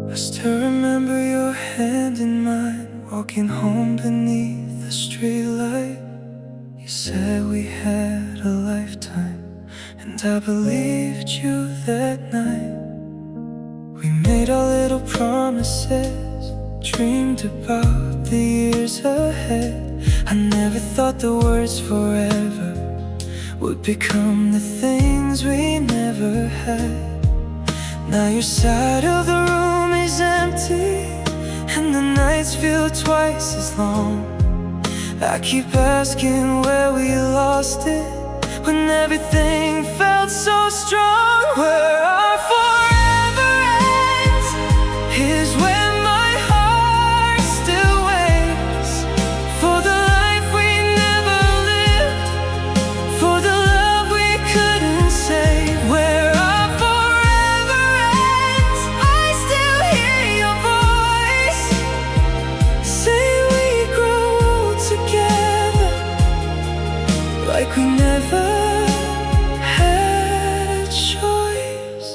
I still remember your hand in mine, walking home beneath the streetlight. You said we had a lifetime, and I believed you that night. We made our little promises, dreamed about the years ahead. I never thought the words forever would become the things we never had. Now your side of the room is empty, and the nights feel twice as long. I keep asking where we lost it, when everything felt so strong. Where our forever ends is when my heart still waits for the life we never lived, for the love we couldn't save. Where our forever ends, I still hear your voice say we grow together like we never had a choice.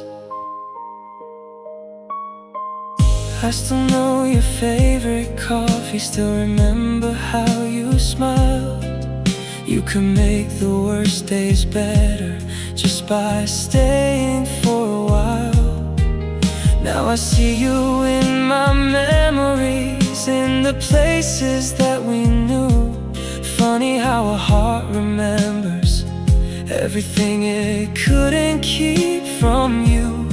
I still know your favorite coffee, still remember how you smiled. You could make the worst days better just by staying for a while. Now I see you in my memories, in the places that we knew. Funny how a heart remembers everything it couldn't keep from you.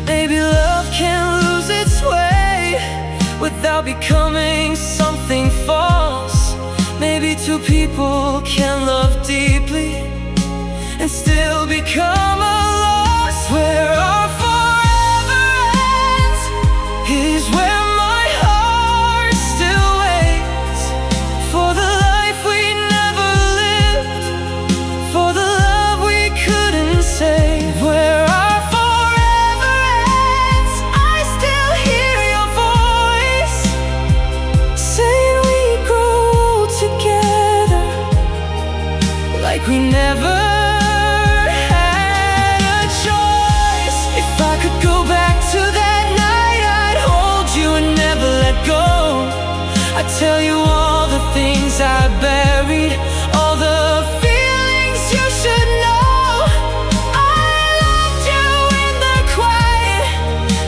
Maybe love can't lose its way without becoming something false. Maybe two people can love deeply and still become a loss. Where our forever ends is where my heart still waits for the life we never lived, for the love we couldn't save. Where our forever ends, I still hear your voice saying we grow together like we never had a choice. If I could go back to that night, I'd hold you and never let go. I'd tell you all the things I buried, all the feelings you should know. I loved you in the quiet,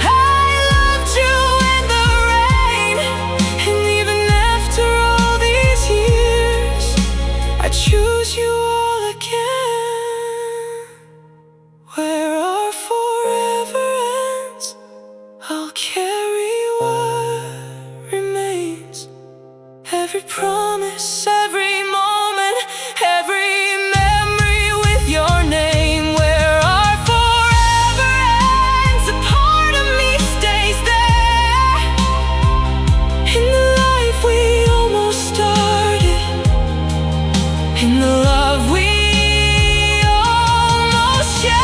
I loved you in the rain, and even after all these years, I choose you all again. Where our forever ends, I'll carry what remains. Every promise, every moment, every memory with your name. Where our forever ends, a part of me stays there, in the life we almost started, in the love we almost shared.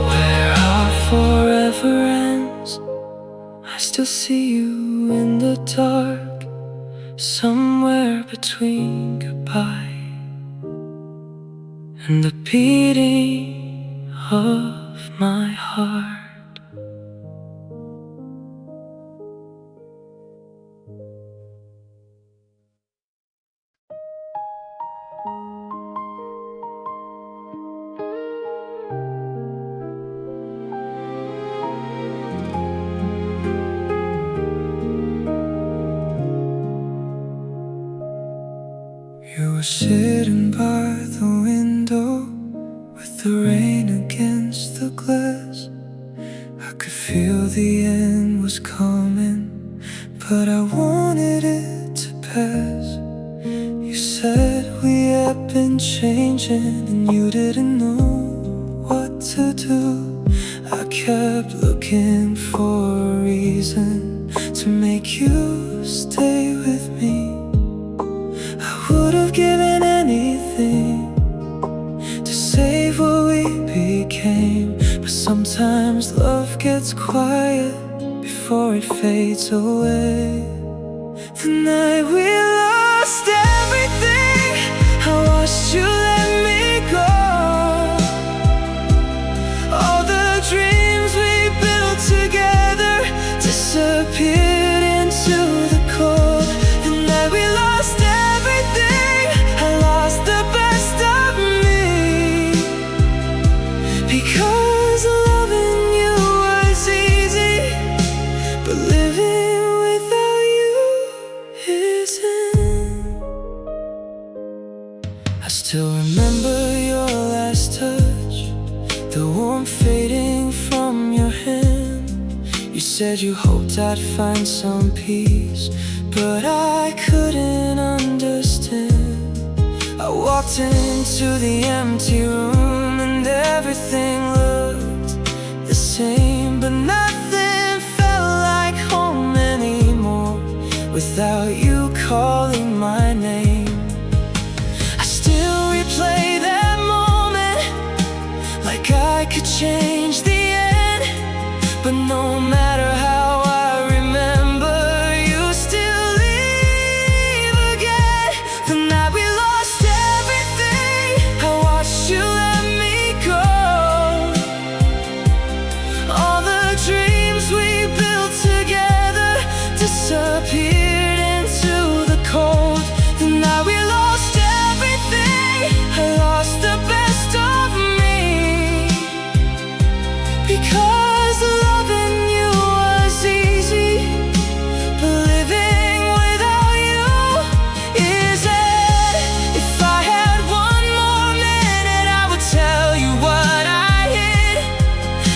Where our forever ends, I still see you in the dark, somewhere between goodbye and the beating of my heart. You were sitting by the window with the rain against the glass. I could feel the end was coming, but I wanted it to pass. You said we had been changing and you didn't know what to do. I kept looking for a reason to make you stay with me. I would have given anything to save what we became, but sometimes love gets quiet before it fades away. The night we lost everything, I watched you let me go. All the dreams we built together disappeared into the cold. The night we lost everything, I lost the best of me. Because loving you was easy, but living without you isn't. I still remember your last touch, the warmth fading from your hand. You said you hoped I'd find some peace, but I couldn't understand. I walked into the empty room and everything looked the same, but nothing felt like home anymore without you calling my name. I still replay that moment like I could change the end, but no matter how I remember, you still leave again. The night we lost everything, I watched you let me go. All the dreams we built together disappeared into the cold. The night we lost everything, I lost the best of me. Because loving you was easy, but living without you isn't. If I had one more minute, I would tell you what I hid,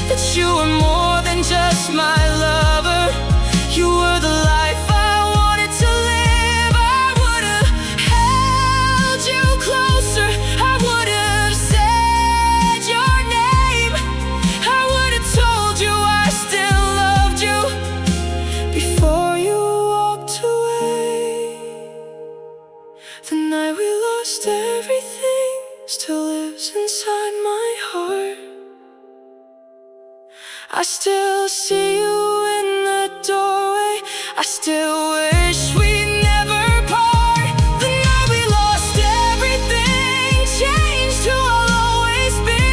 that you were more than just my lover. You were the life I wanted to live. I would've held you closer, I would've said your name, I would've told you I still loved you before you walked away. The night we lost everything still lives inside my heart. I still see you in the doorway, I still wish we'd never part. The night we lost everything changed who I'll always be.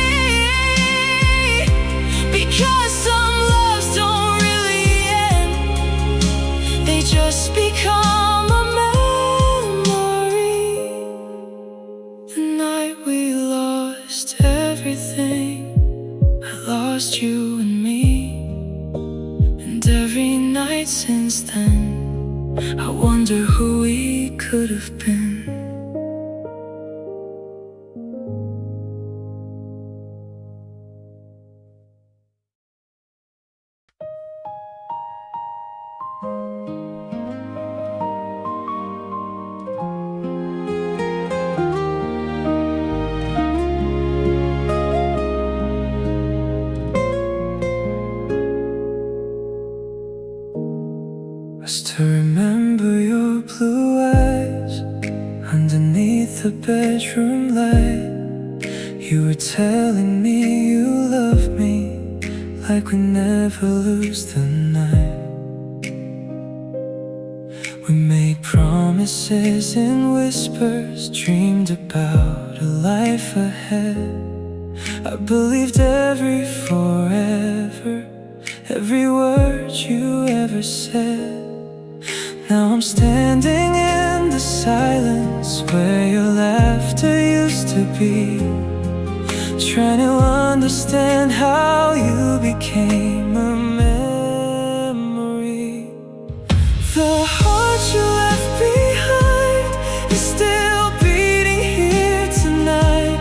Because some loves don't really end, they just become a memory. The night we lost everything, I lost you and me. And every night since then, I wonder who we could have been. I still remember your blue eyes underneath the bedroom light. You were telling me you love me like we never lose the night. We made promises in whispers, dreamed about a life ahead. I believed every forever, every word you ever said. Now I'm standing in the silence where your laughter used to be, trying to understand how you became a memory. The heart you left behind is still beating here tonight,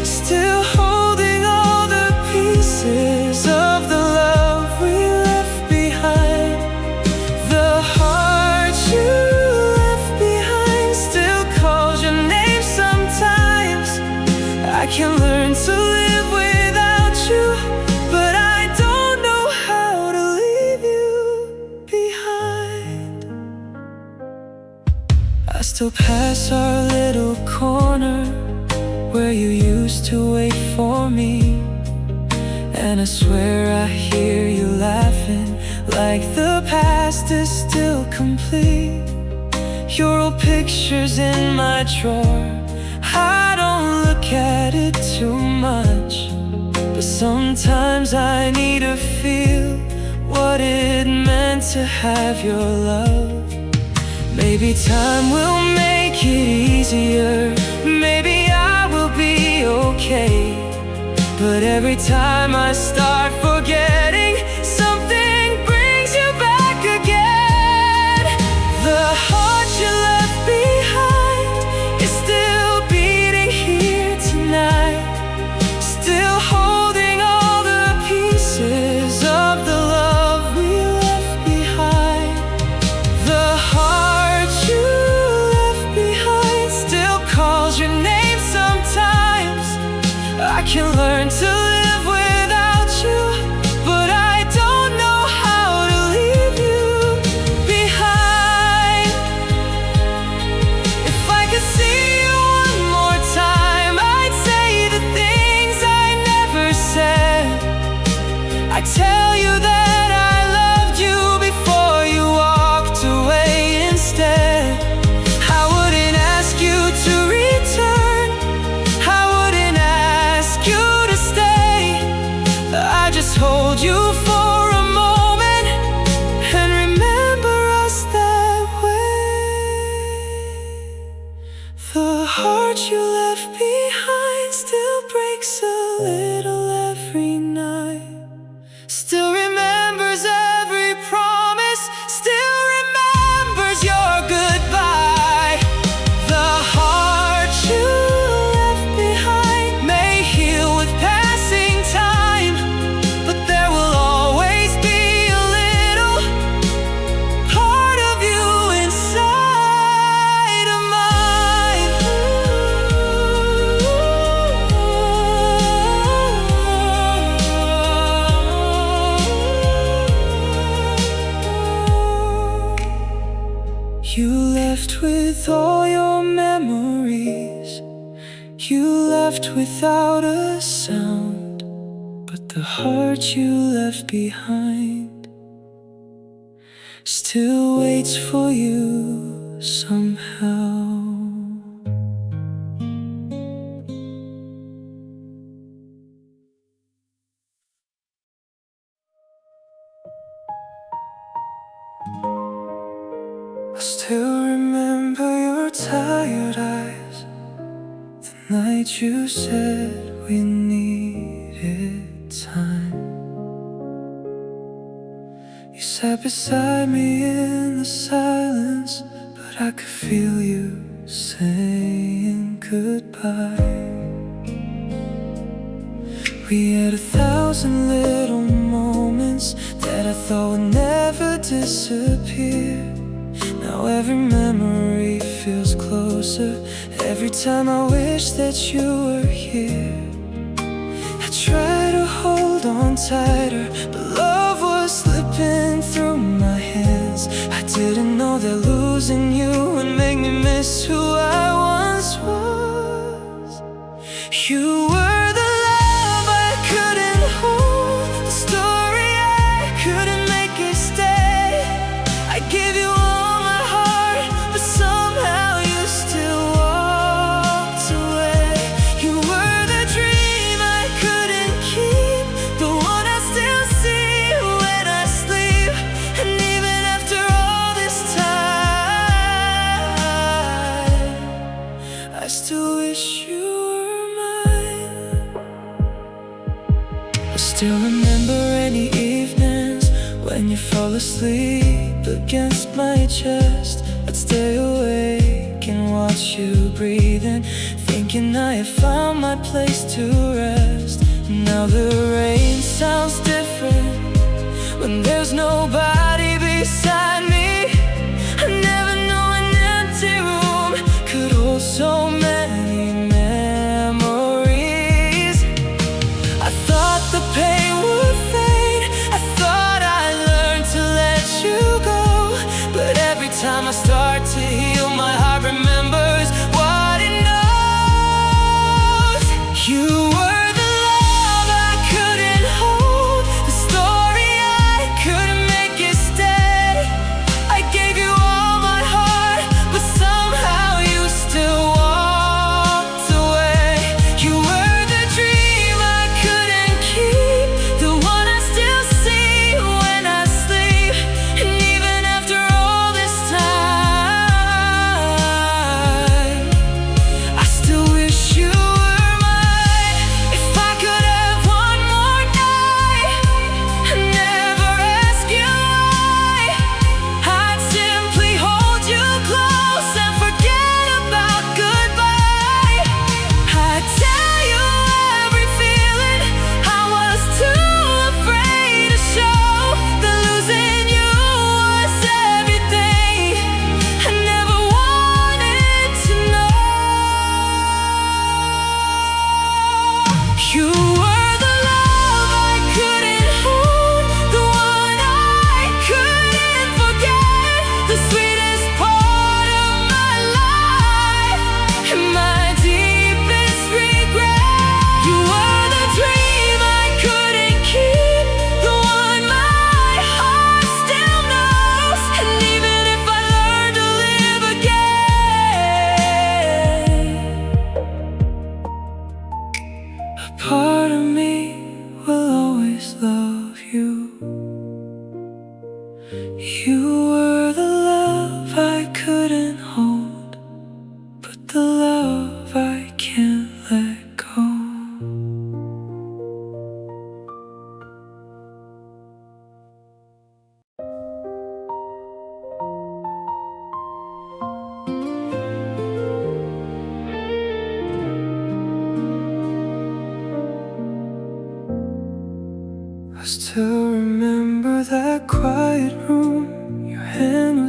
still holding all the pieces of the love we left behind. The heart you left behind still calls your name sometimes. I can learn to live without you, but I don't know how to leave you behind. I still pass our little corner where you used to wait for me, and I swear I hear you laughing like the past is still complete. Your old picture's in my drawer. I don't look at it too much, but sometimes I need to feel what it meant to have your love. Maybe time will make it easier, maybe I will be okay. But every time I start forgetting, something brings you back again. The heart you left behind is still beating here tonight, still holding all the pieces of the love we left behind. The heart you left behind still calls your name sometimes. I can learn to live without you, but I don't know how to leave you behind. If I could see you one more time, I'd say the things I never said. I'd tell you that I loved you before you walked away instead. I wouldn't ask you to return, I wouldn't ask you to stay. I just hold you for a moment and remember us that way. The heart you left behind still breaks a little every night, still remembers every promise, still remembers your goodbye. The heart you left behind may heal with passing time, but there will always be a little part of you inside of mine. You left with all your memories, you left without a sound, but the heart you left behind still waits for you somehow. I still remember your tired eyes, the night you said we needed time. You sat beside me in the silence, but I could feel you saying goodbye. We had 1,000 little moments that I thought would never disappear. Now every memory feels closer, every time I wish that you were here. I try to hold on tighter, but love was slipping through my hands. I didn't know that losing you would make me miss who I once was. You were the love I couldn't hold, the story I couldn't make it stay. I gave you all my heart, but somehow you still walked away. You were the dream I couldn't keep, the one I still see when I sleep. And even after all this time, I still wish you were mine. I still remember rainy evenings when you fall asleep against my chest. I'd stay awake and watch you breathing, thinking I have found my place to rest. Now the rain sounds different when there's nobody beside me. I never know an empty room could hold so many memories. I thought the pain would fade, I thought I learned to let you go, but every time I start to heal, my heart remembers what it knows. You were the love I couldn't hold, the story I couldn't make it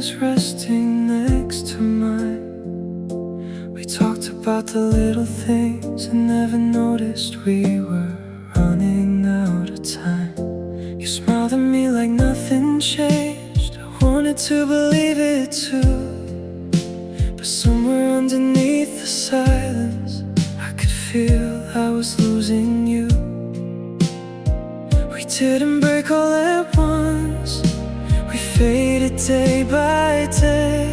was resting next to mine. We talked about the little things and never noticed we were running out of time. You smiled at me like nothing changed. I wanted to believe it too, but somewhere underneath the silence I could feel I was losing you. We didn't break all at once, we faded day by day.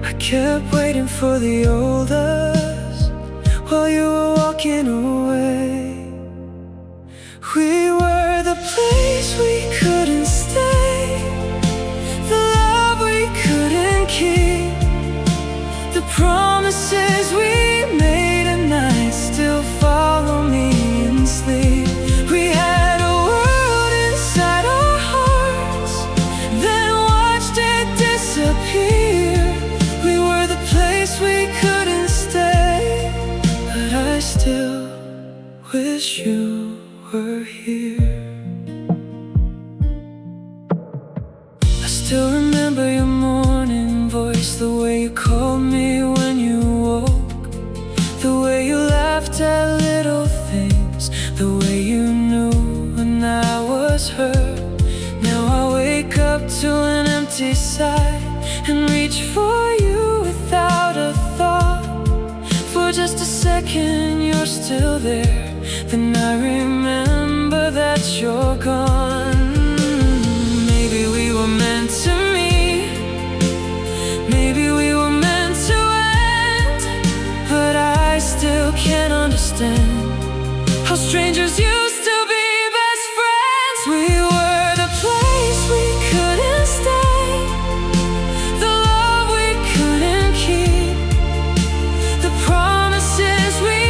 I kept waiting for the old us while you were walking away. We were the place we couldn't stay, the love we couldn't keep, the promises we made at night still follow me in sleep. We had a world inside our hearts, then watched it disappear. We were the place we couldn't stay, but I still wish you were here. I still remember your morning voice, the way you called me when you woke, the way you laughed at little things, the way you knew when I was hurt. Now I wake up to an empty side and reach for you without a thought. For just a second you're still there, then I remember that you're gone. Maybe we were meant to meet, maybe we were meant to end, but I still can't understand how strangers used to be best friends. We were the place we couldn't stay, the love we couldn't keep, the promises we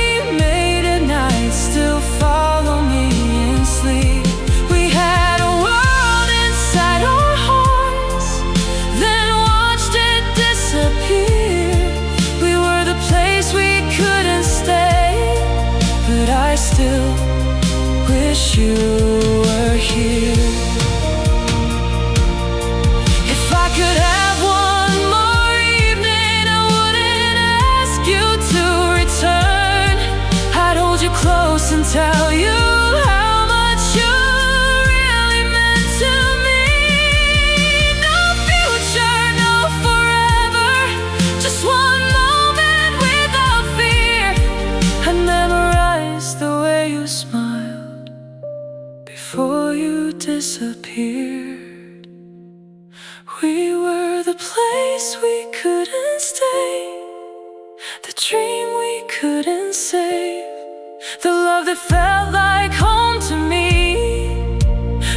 made at night still follow me in sleep. We had a world inside our hearts, then watched it disappear. We were the place we couldn't stay, but I still wish you were here. If I could have one more evening, I wouldn't ask you to return. I'd hold you close and tell you how much you really meant to me. No future, no forever, just one moment without fear. I memorized the way you smiled before you disappeared. We were the place we couldn't stay, the dream we couldn't save, the love that felt like home to me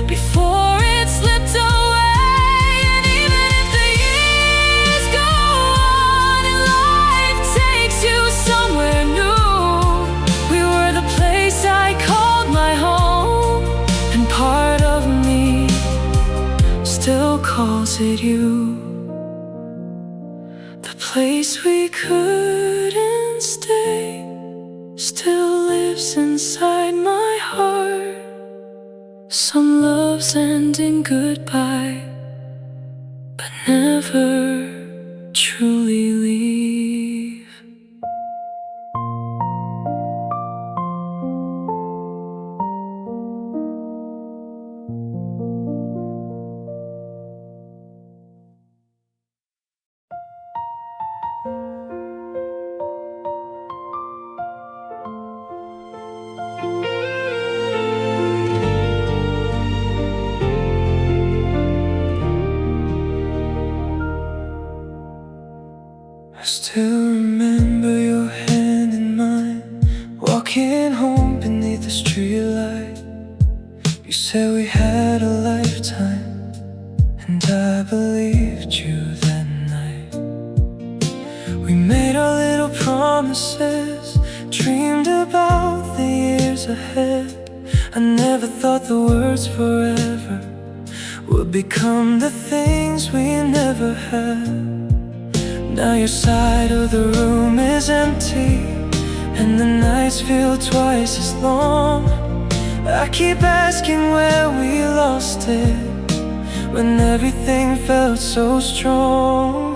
before it slipped away. And even if the years go on and life takes you somewhere new, we were the place I called my home, and part of me still calls it you. The place we couldn't stay still lives inside my heart. Some loves end in goodbye, but never truly leave. I still remember your hand in mine, walking home beneath the streetlight. You said we had a lifetime, and I believed you that night. We made our little promises, dreamed about the years ahead. I never thought the words forever would become the things we never had. Now your side of the room is empty, and the nights feel twice as long. I keep asking where we lost it, when everything felt so strong.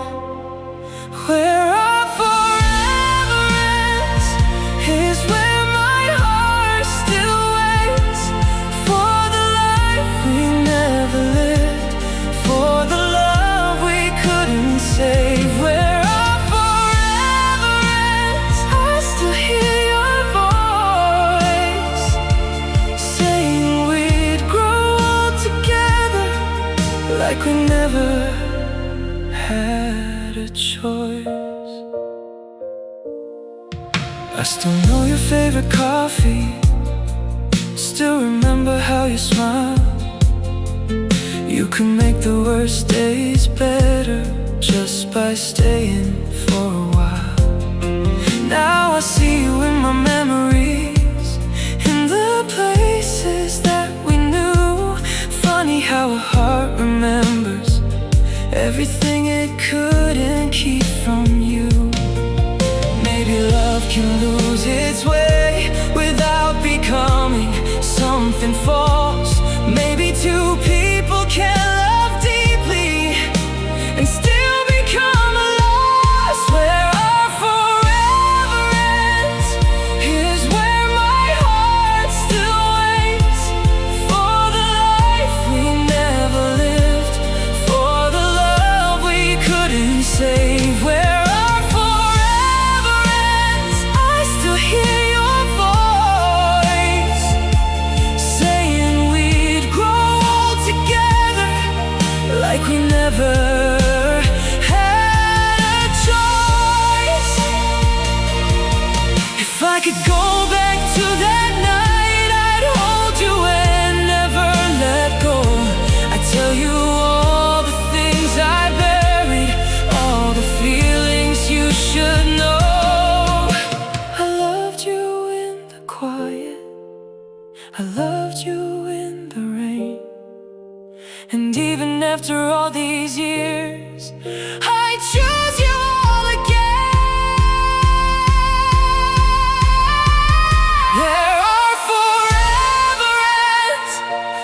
Where our forever ends is where my heart still waits for the life we never lived, for the love we couldn't save. Where our forever ends, I still hear your voice saying we'd grow old together, like we never had a choice. I still know your favorite coffee, still remember how you smile. You can make the worst days better just by staying for a while. Now I see you in my memories, in the places that we knew. Funny how a heart remembers everything it couldn't keep from you. Maybe love can lose its way without becoming something false. Maybe two people can love deeply and still become lost. Where our forever ends is where my heart still waits for the life we never lived, for the love we couldn't save. Where our forever ends, I still hear your voice saying we'd grow old together, like we never had a choice. If I could go back to that night, I'd hold you and never let go. I'd tell you all the things I buried, all the feelings you should know. I loved you in the quiet, I loved you in the rain, and even after all these years, I choose you all again. There are forever ends,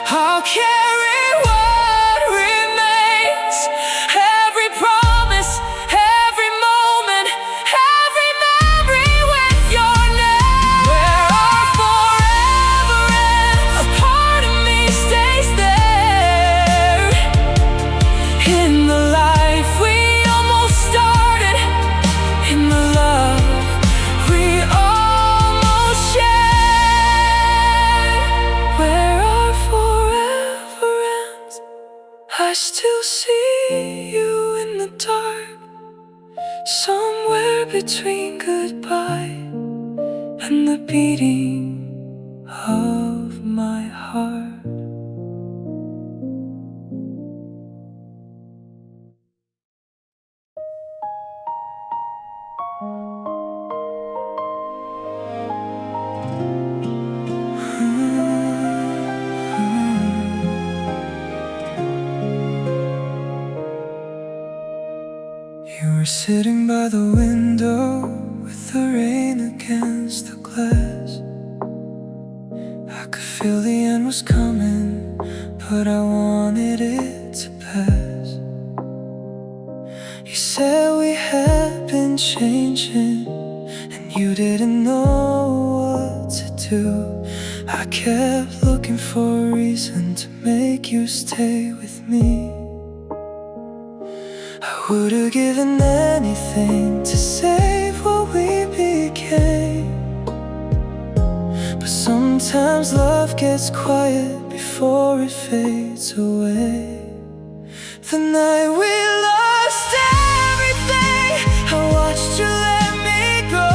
I'll carry what remains. Every promise, every moment, every memory with your name. Where our forever ends, a part of me stays there, in the life we almost started, in the love we almost shared. Where our forever ends, I still see you in the dark, somewhere between goodbye and the beating of my heart. You were sitting by the window with the rain against the glass. I could feel the end was coming, but I wanted it to pass. You said we had been changing, and you didn't know what to do. I kept looking for a reason to make you stay with me. I would've given anything to save what we became, but sometimes love gets quiet before it fades away. The night we lost everything, I watched you let me go.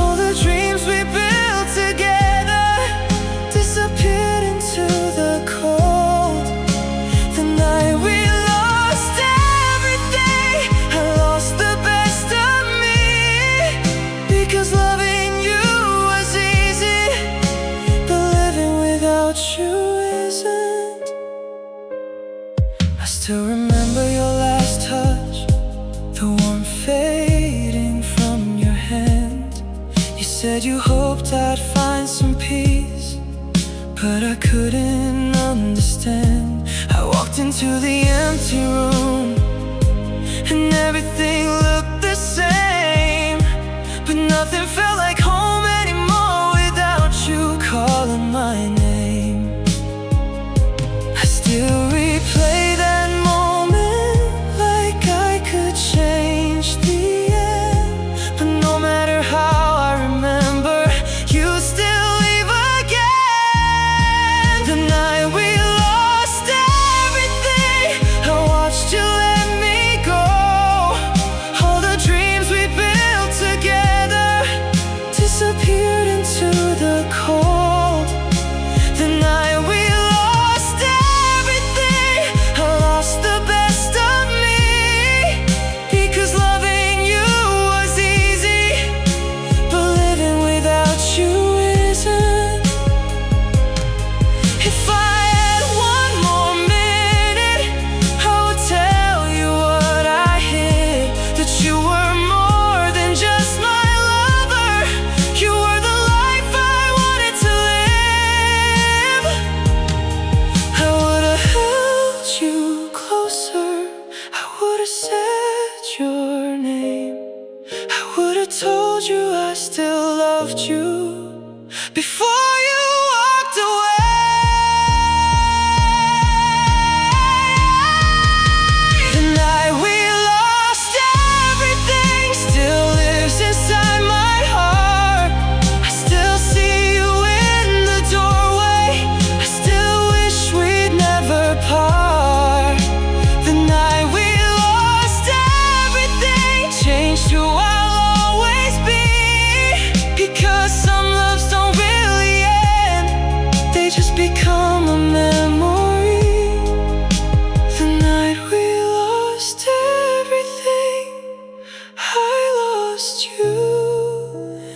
All the dreams we built together disappeared into the cold. The night we lost everything, I lost the best of me, because loving you was easy, but living without you isn't. I still remember your last touch, the warmth fading from your hand. You said you hoped I'd find some peace, but I couldn't understand. I walked walked into the empty room, and everything looked the same, but nothing felt like home anymore without you calling my name. I still replay that moment like I could change the end, but no matter how I remember, you still leave again. The night we lost everything, I watched you let me go. All the dreams we built together disappeared into the cold. The night we lost everything, I lost the best of me, because loving you was easy, but living without you isn't. If I had one more minute, I would tell you what I hid, that you were more than just my lover. You were the life I wanted to live. I would have held you closer, I would have said your name, I would have told you I still loved you before you walked away. The night we lost everything still lives inside my heart. I still see you in the doorway, I still wish we'd never part. The night we lost everything changed who I'll always be, because some loves don't really end, they just become a memory. The night we lost everything, I lost you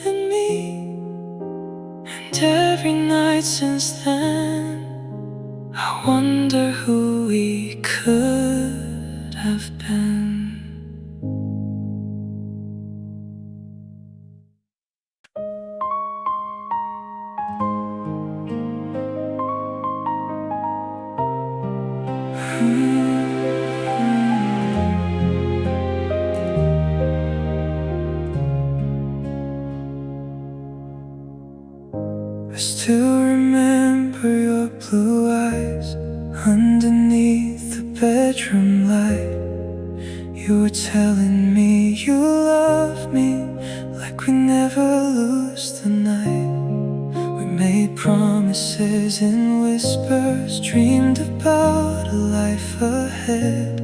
and me, and every night since then, I wonder who we could have been. I still remember your blue eyes underneath the bedroom light. You were telling me you love me like we never lose the night. We made promises in whispers, dreamed about a life ahead.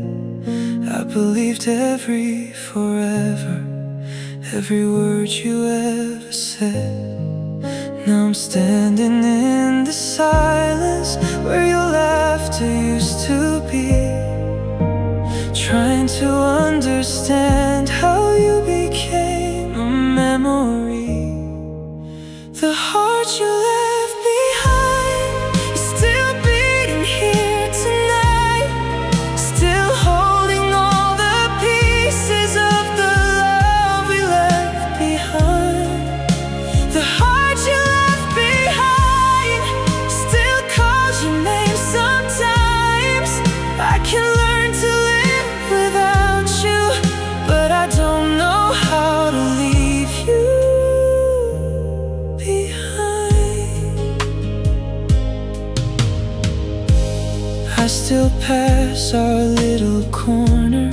I believed every forever, every word you ever said. Now I'm standing in the silence where your laughter used to be, trying to understand how you became a memory. The heart you left behind is still beating here tonight, still holding all the pieces of the love we left behind. The heart you left behind still calls your name sometimes. I can learn to live without you, but I don't know how to leave you behind. I still pass our little corner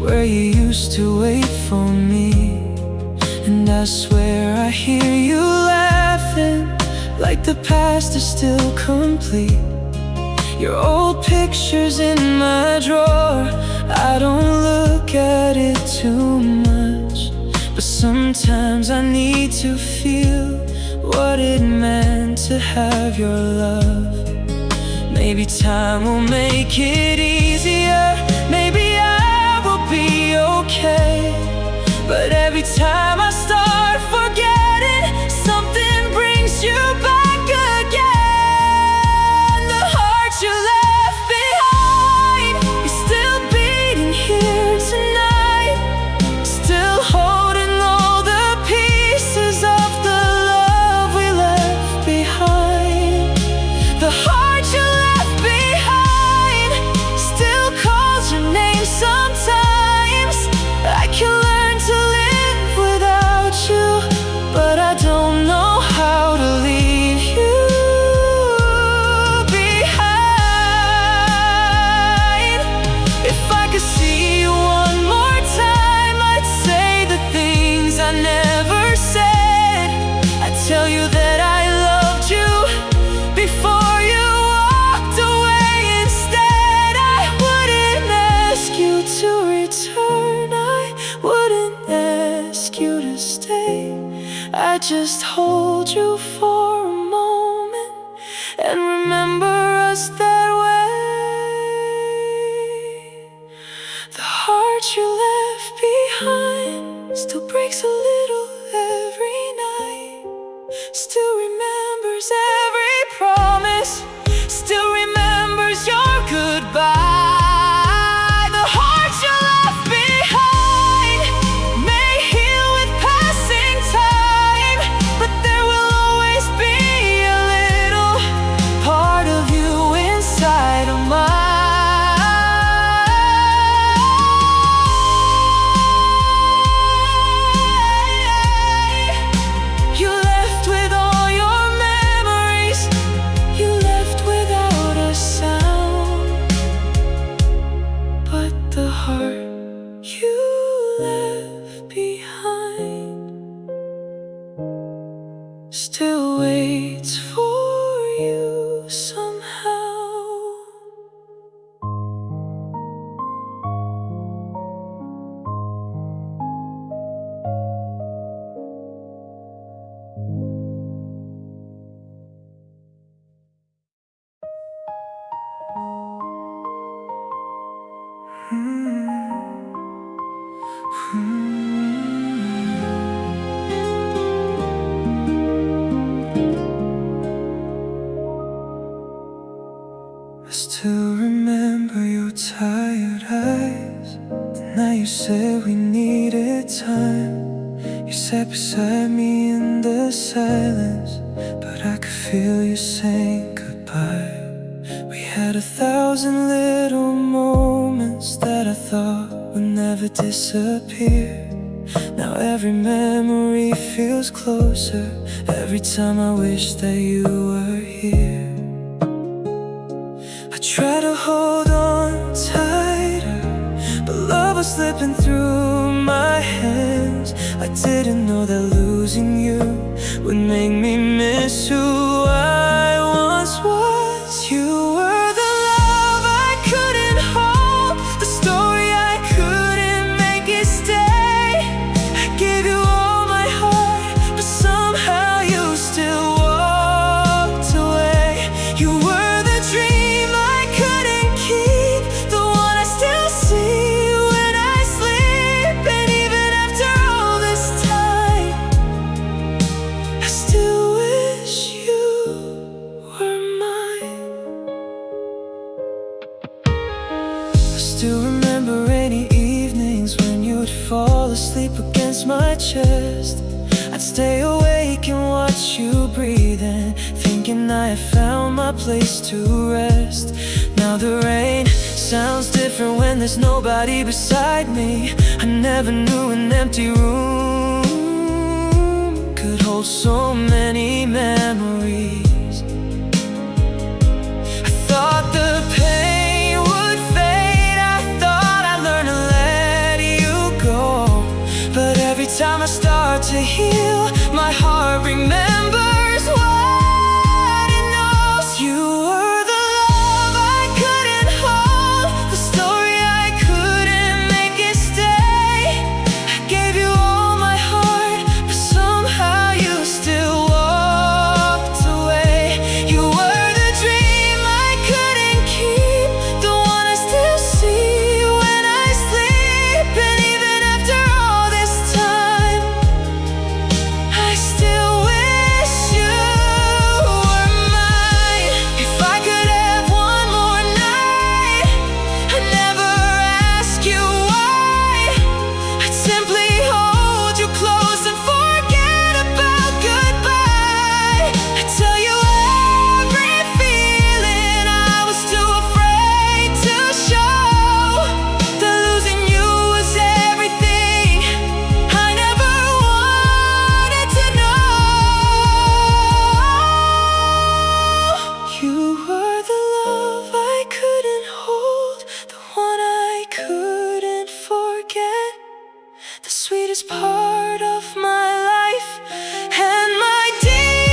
where you used to wait for me, and I swear I hear you laughing like the past is still complete. Your old pictures in my drawer, I don't look at it too much, but sometimes I need to feel what it meant to have your love. Maybe time will make it easier, maybe I will be okay, but every time I start forgetting, something brings you back again. The heart you left behind is still beating here tonight, still holding all the pieces of the love we left behind. The heart you left behind tell you that I loved you before you walked away. Instead, I wouldn't ask you to return, I wouldn't ask you to stay. I'd just hold you for a moment and remember us that way. The heart you left behind still breaks a little every night, still remembers every promise, still remembers your goodbye. The heart you left behind may heal with passing time, but there will always be a little part of you inside of mine. You left with all your memories, you left without a sound, but the heart you left behind still waits for you somehow. I still remember your tired eyes. Now you said we needed time. You sat beside me in the silence, but I could feel you saying goodbye. We had 1,000 little moments that I thought would never disappear. Now every memory feels closer every time I wish that you were here. I try to hold on tighter, but love was slipping through my hands. I didn't know that losing you would make me miss who I once was. You were the love I couldn't hold, the story I couldn't make it stay. I gave you all my heart, but somehow you still walked away. You were the dream I couldn't keep, the one I still see when I sleep. And even after all this time, I still wish you were mine. I still remember rainy evenings when you'd fall asleep against my chest. I'd stay awake and watch you breathing, thinking I had found my place to rest. Now the rain sounds different when there's nobody beside me. I never knew an empty room could hold so many memories. I thought the pain would fade, I thought I'd learn to let you go, but every time I start to heal, my heart remembers what it knows. You were the love I couldn't hold, the story I couldn't make it stay. I gave you all my heart, but somehow you still walked away. You were the dream I couldn't keep, the one I still see when I sleep. And even after all this time, I still wish you were mine. If I could have one more night, I'd never ask you why. I'd simply hold you close and forget about goodbye. I'd tell you every feeling I was too afraid to show, that losing you was everything I never wanted to know. You were the love I couldn't hold, the one I couldn't forget, the sweetest part of my life and my deepest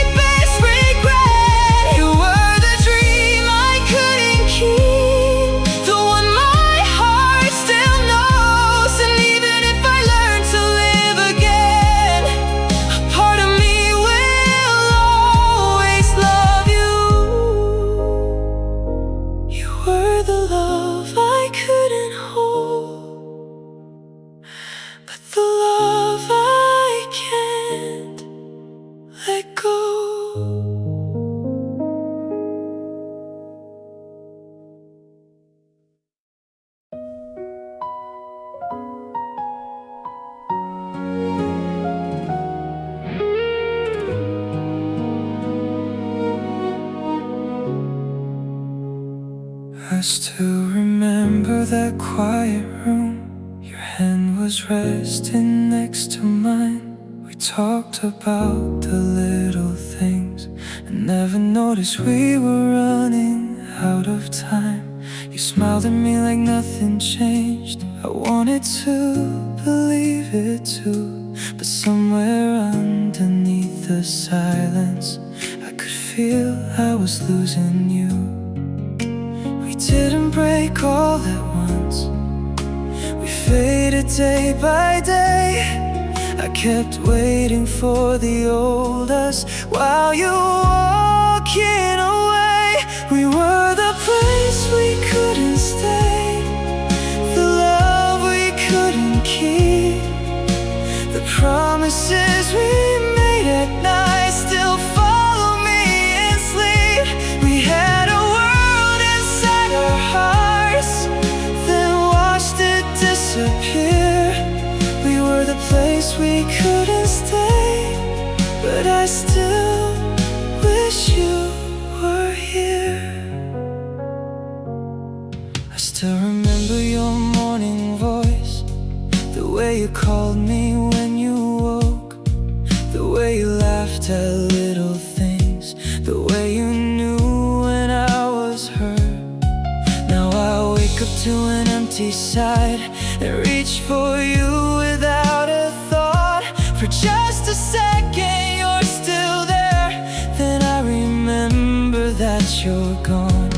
still remember that quiet room. Your hand was resting next to mine. We talked about the little things and never noticed we were running out of time. You smiled at me like nothing changed. I wanted to believe it too, but somewhere underneath the silence I could feel I was losing you. We didn't break all at once, we faded day by day. I kept waiting for the old us while you were walking away. We were the place we couldn't stay, the love we couldn't keep, the promises we made at night still follow me in sleep. We had a world inside our hearts, then watched it disappear. We were the place we couldn't stay, but I still wish you were here. I still remember your morning voice, the way you called me when you woke, the way you laughed at little things, the way you knew when I was hurt. Now I wake up to an empty side and reach for you without a thought. For just a second you're still there, then I remember that you're gone.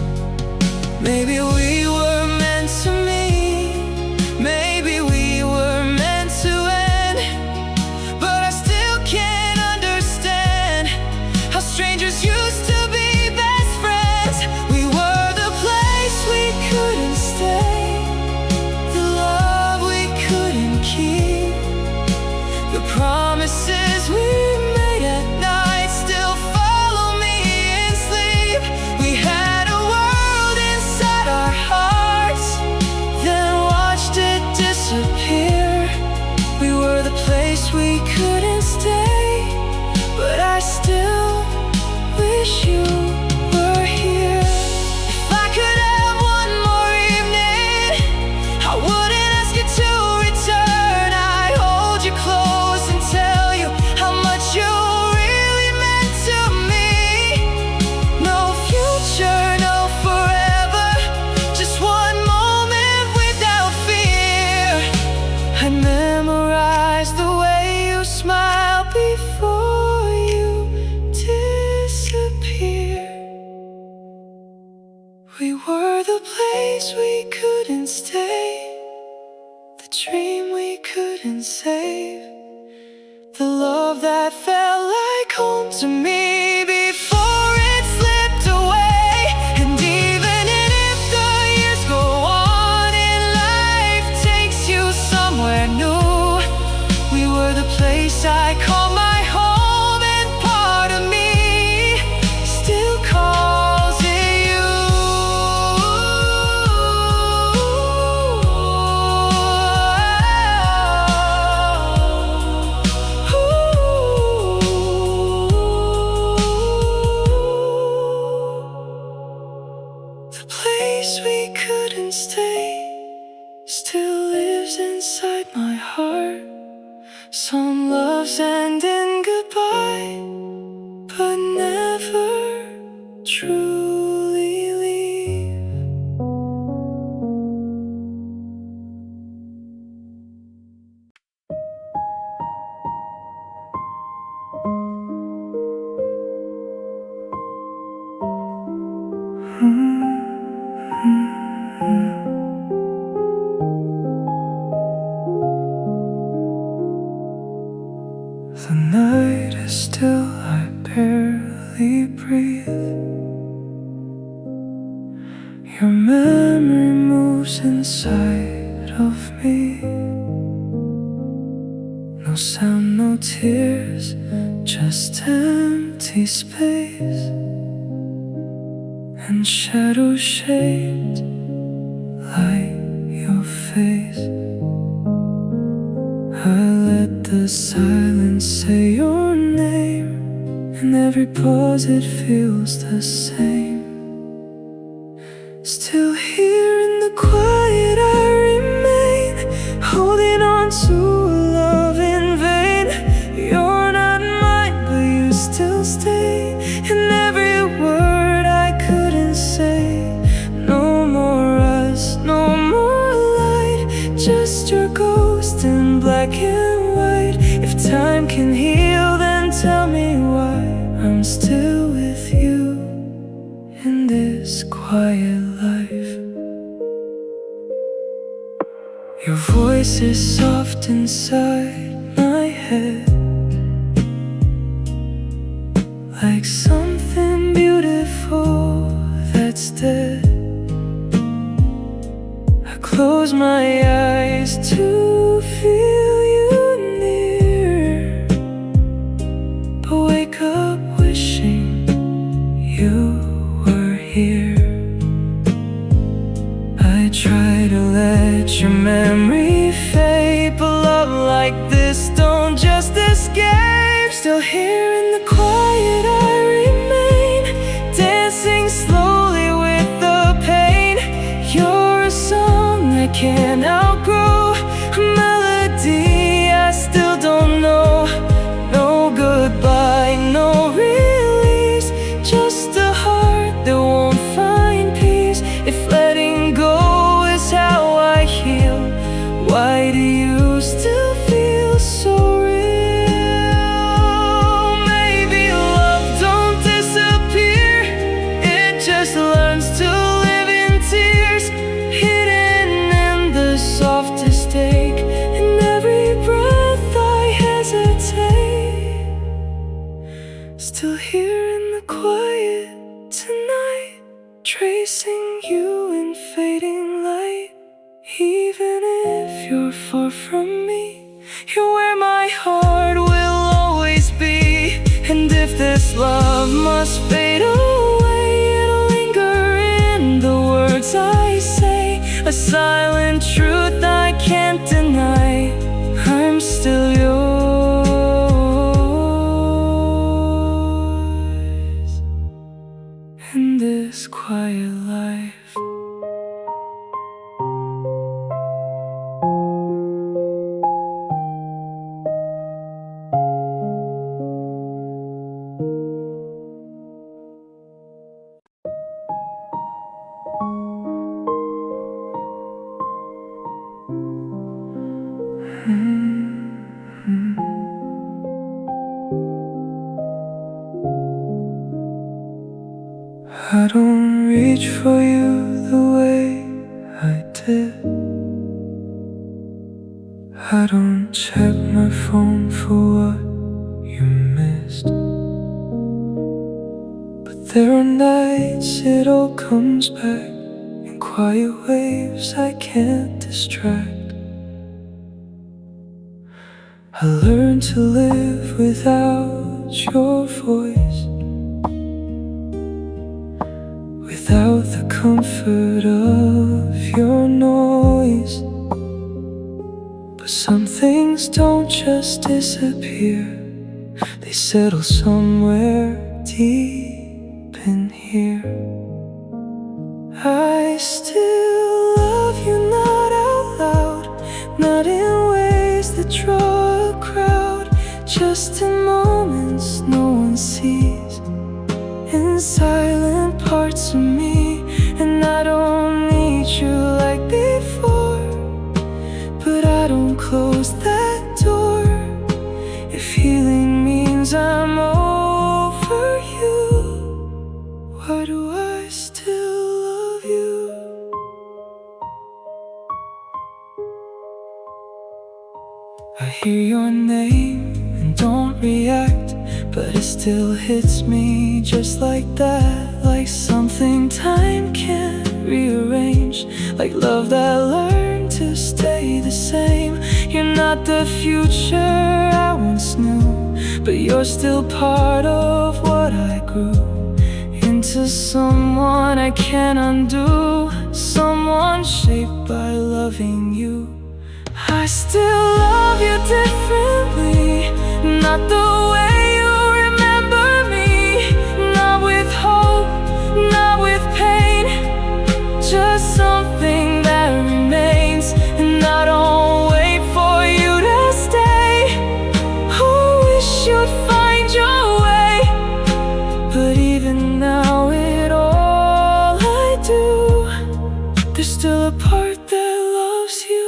Maybe we were meant to meet, maybe we were meant to end, but I still can't understand how strangers used to be best friends. We were the place we couldn't stay, the love we couldn't keep, the promises we made at night still follow me in sleep. We had a world inside our hearts, then watched it disappear. We were the place we couldn't stay, but I still wish you were here. If I could have one more evening, I wouldn't ask you to return. I'd hold you close and tell you how much you really meant to me. No future, no forever, just one moment without fear. I memorized the way you smiled before you disappeared. We were the place we couldn't stay, the dream we couldn't save, the love that felt like home to me before it slipped away. And even if the years go on and life takes you somewhere new, we were the place I call my home, and part of me still calls it you. The place we couldn't stay still lives inside my heart. Some loves end in goodbye, but never truly leave. The night is still, I barely breathe. Your memory moves inside of me. No sound, no tears, just empty space, and shadows shaped like your face. I let the silence say your name, and every pause it feels the same. Still here just your ghost in black and white. If time can heal, then tell me why I'm still with you in this quiet life. Your voice is soft inside my head, like something beautiful that's dead. I close my eyes to feel you near, but wake up wishing you were here. I try to let your memory fade, but love like this don't just escape. Still here in the quiet I remain, dancing slowly with the pain. You're a song I can't outgrow, a melody I still don't know. No goodbye, no release, just a heart that won't find peace. If letting go is how I heal, why do you still feel so real? Maybe love don't disappear, it just learns to live in tears, hidden in the softest ache. In every breath I hesitate, still here in the quiet tonight, tracing you in fading light. Even if you're far from me, you're where my heart will always be. And if this love must fade away, it'll linger in the words I say, a silent truth I can't deny. I'm still yours in this quiet life. I don't reach for you the way I did. I don't check my phone for what you missed. But there are nights it all comes back in quiet waves I can't distract. I learned to live without your voice, without the comfort of your noise. But some things don't just disappear, they settle somewhere deep in here. I still love you, not out loud, not in ways that draw a crowd, just in moments no one sees, in silent parts of me. And I don't need you like before, but I don't close that door. If healing means I'm over you, why do I still love you? I hear your name and don't react, but it still hits me just like that, like something time can't rearrange, like love that learned to stay the same. You're not the future I once knew, but you're still part of what I grew into, someone I can't undo, someone shaped by loving you. I still love you differently, not the way you remember me, not with hope, not with pain, just something that remains. And I don't wait for you to stay, I wish you'd find your way. But even now in all I do, there's still a part that loves you.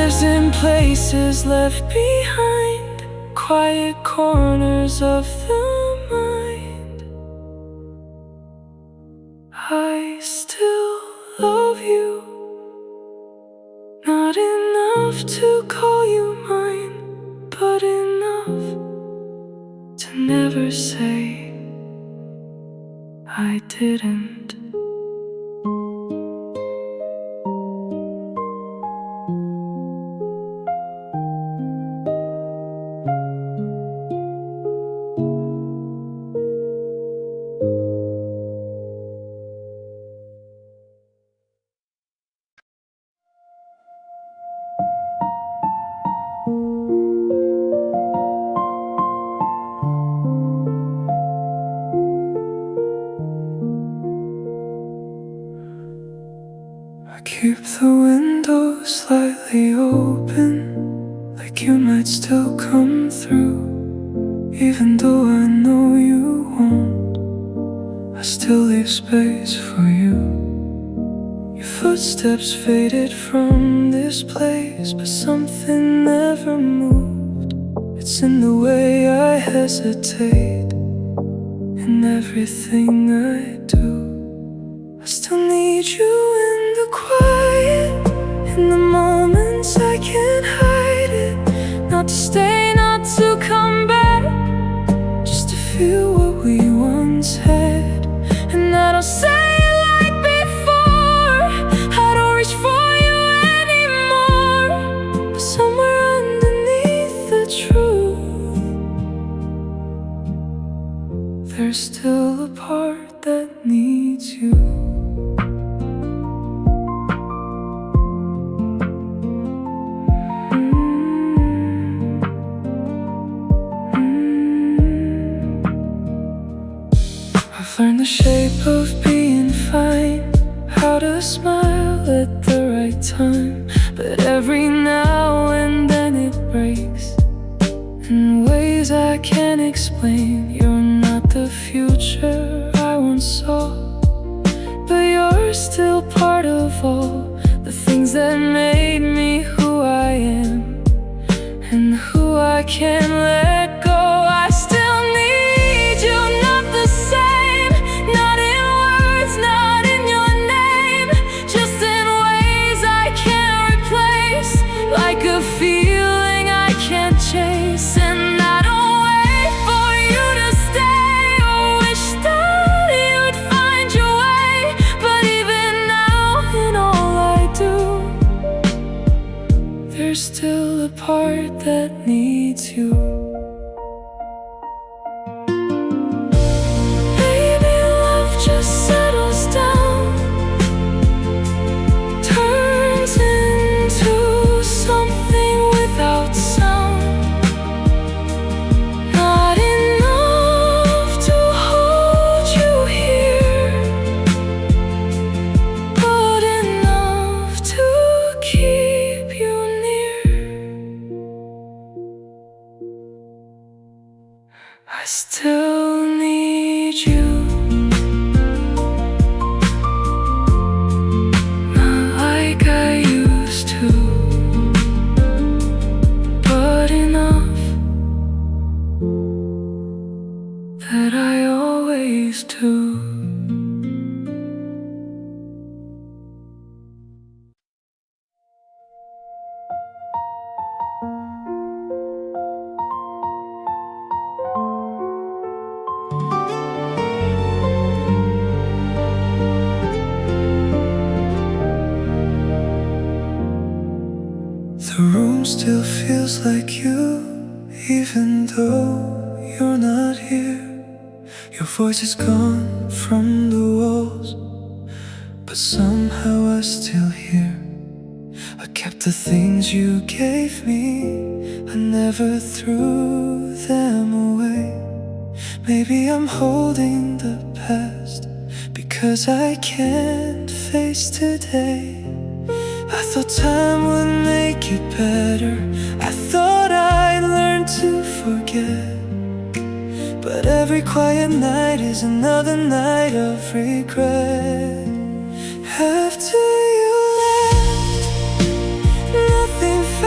Lives in places left behind, quiet corners of the mind. I still love you, not enough to call you mine, but enough to never say I didn't. I keep the window slightly open, like you might still come through. Even though I know you won't, I still leave space for you. Your footsteps faded from this place, but something never moved. It's in the way I hesitate, in everything I do. I still need you in the quiet, in the moments I can't hide it. Not to stay, not to come back, just to feel what we once had. And I don't say it like before, I don't reach for you anymore, but somewhere underneath the truth, there's still a part that needs you. Learn the shape of being fine, how to smile at the right time. But every now and then it breaks in ways I can't explain. You're not the future I once saw, but you're still part of all the things that made me who I am and who I can't let go. I still need you, not the same, not in words, not in your name, just in ways I can't replace, like a feeling I can't chase. And I don't wait for you to stay or wish that you'd find your way, but even now in all I do, there's still a part that needs you. Just settles down, turns into something without sound. Not enough to hold you here, but enough to keep you near. I still need you, that I always do. The room still feels like you, even though you're not here. Your voice is gone from the walls, but somehow I still hear. I kept the things you gave me, I never threw them away. Maybe I'm holding the past because I can't face today. I thought time would make it better, I thought I'd learn to forget. But every quiet night is another night of regret. After you left, nothing felt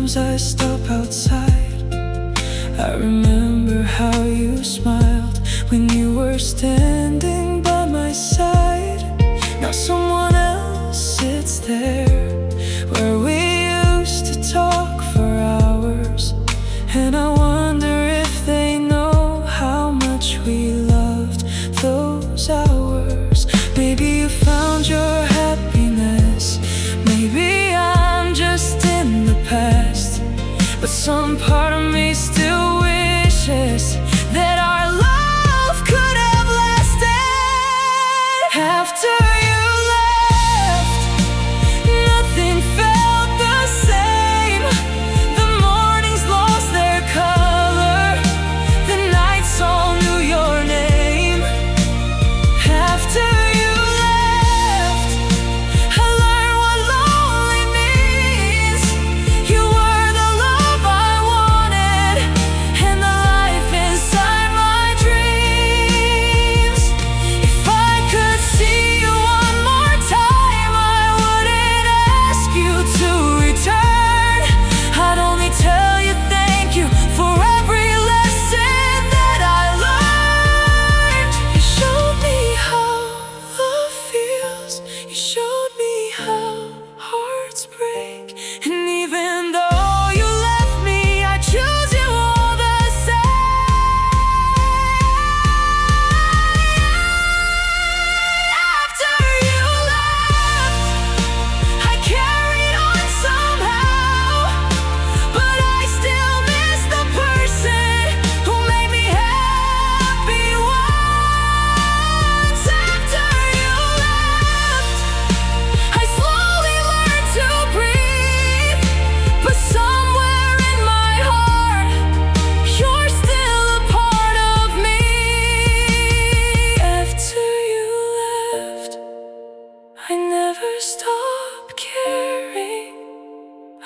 sometimes I stop outside. I remember how you smiled when you were standing by my side. Now someone else sits there where we used to talk for hours, and I wonder if they know how much we loved those hours. Maybe you found your happiness, maybe I'm just in the past, but some part of me still wishes that our love could have lasted. After you left, nothing felt the same. The mornings lost their color, the nights all knew your name. After you left, I learned what lonely means. You were the love I wanted, and the life inside my dreams. If I could see you one more time, I wouldn't ask you to return. I'd only tell you thank you for every lesson that I learned. You showed me how love feels. You showed me how hearts break. And even though you left me, I choose you all the same. After you left, I carried on somehow, but I still miss the person who made me happy once. After you left, I slowly learned to breathe, but somewhere in my heart, you're still a part of me. After you left, I never stopped caring.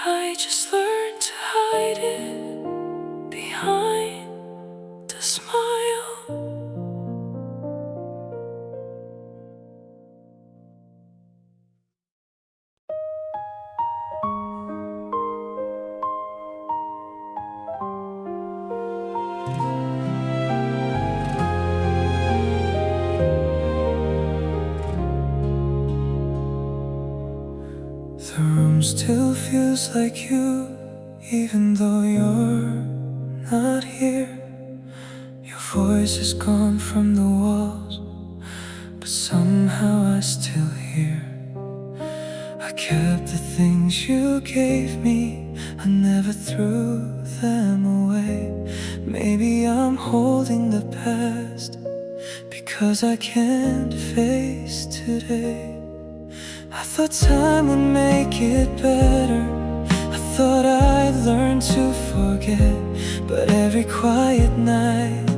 I just learned to hide it behind a smile. The room still feels like you, even though you're not here. Your voice is gone from the walls, but somehow I still hear. I kept the things you gave me, I never threw them away. Maybe I'm holding the past because I can't face today. I thought time would make it better, I thought I'd learn to forget, but every quiet night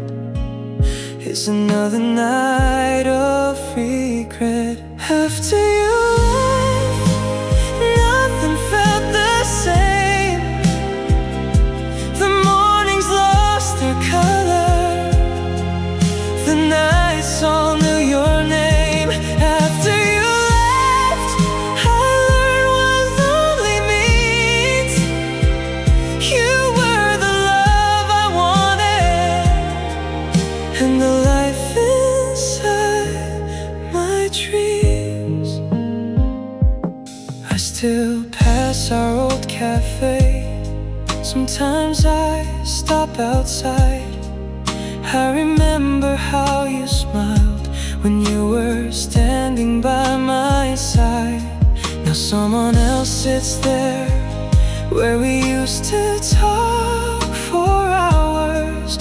is another night of regret. After you left, nothing felt the same. The mornings lost their color, the nights all knew your name. After you left, I learned what lonely means. You were the love I wanted, and the life inside my dreams. I still pass our old cafe. Sometimes I stop outside. I remember how you smiled when you were standing by my side. Now someone else sits there where we used to talk for hours,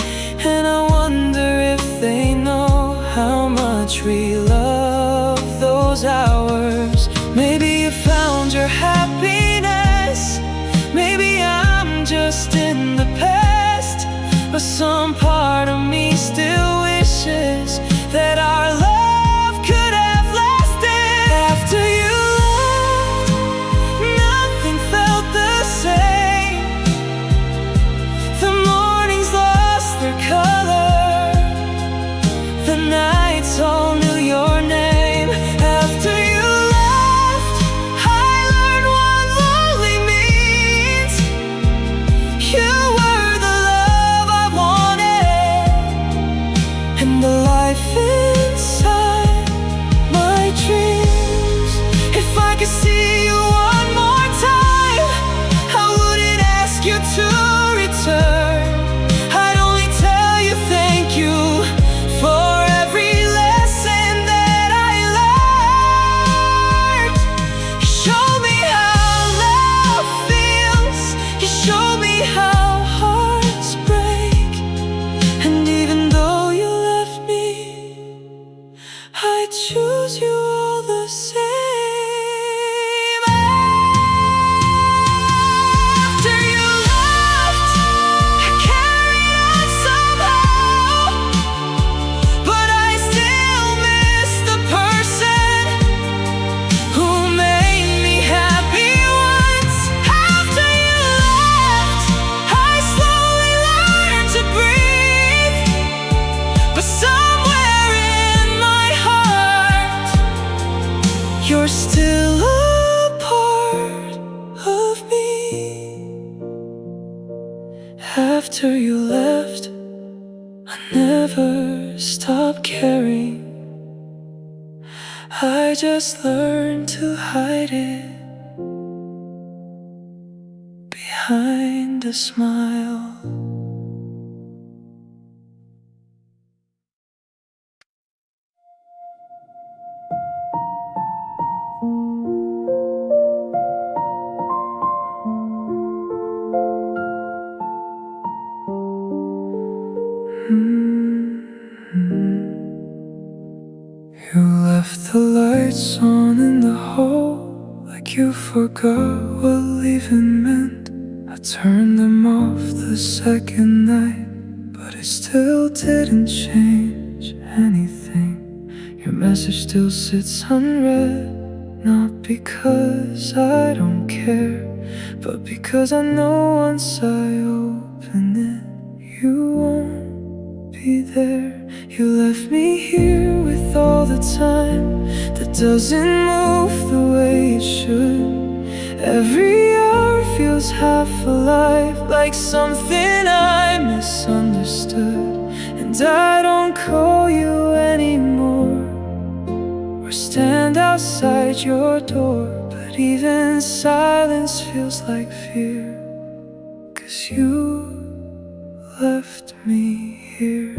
and I wonder if they know how much we love those hours. Maybe you found your happiness, maybe I'm just in the past, but some part of me still wishes that our love could have lasted. After you left, nothing felt the same. The mornings lost their color, the nights all knew your name. After you left, I learned what lonely means. after you left, I never stopped caring. I just learned to hide it behind a smile. You left the lights on in the hall, like you forgot what leaving meant. I turned them off the second night, but it still didn't change anything. Your message still sits unread, not because I don't care, but because I know once I open it, you won't be there. You left me here with all the time that doesn't move the way it should. Every hour feels half alive, like something I misunderstood. And I don't call you anymore or stand outside your door, but even silence feels like fear, 'cause you left me here.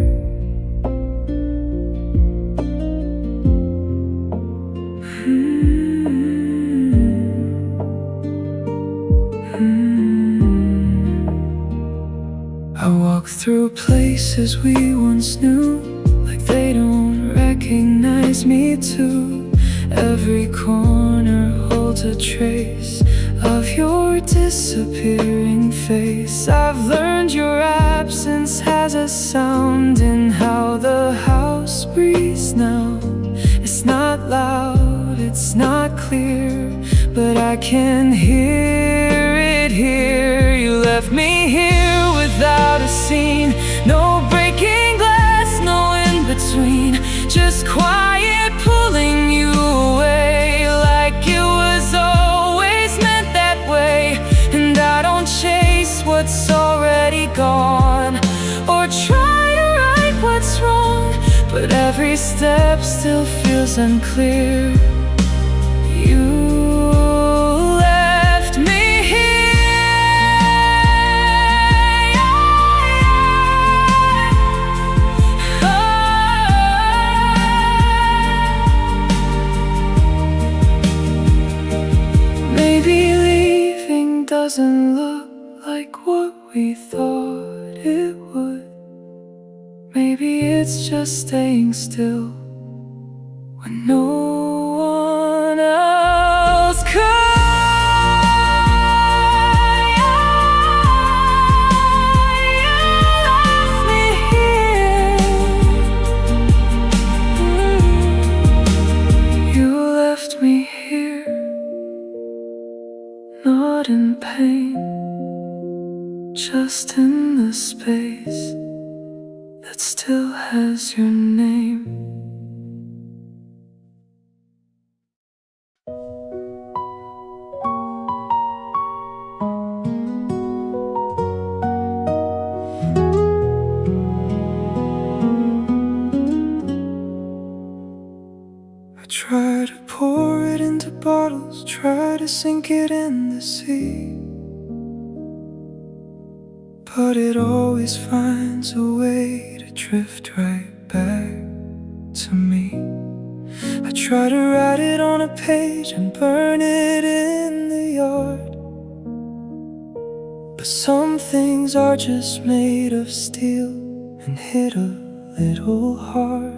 I walk through places we once knew, like they don't recognize me too. Every corner holds a trace of your disappearing face. I've learned your absence has a sound in how the house breathes now. It's not loud, it's not clear, but I can hear it here. You left me here without a scene, no breaking glass, no in between, just quiet pulling you away, like it was always meant that way. And I don't chase what's already gone or try to right what's wrong, but every step still feels unclear. You left me here. Maybe leaving doesn't look like what we thought it would. Maybe it's just staying still when no one else could. You left me here. You left me here, not in pain, just in the space that still has your name. I try to pour it into bottles, try to sink it in the sea, but it always finds a way to drift right back to me. I try to write it on a page and burn it in the yard, but some things are just made of steel and hit a little hard.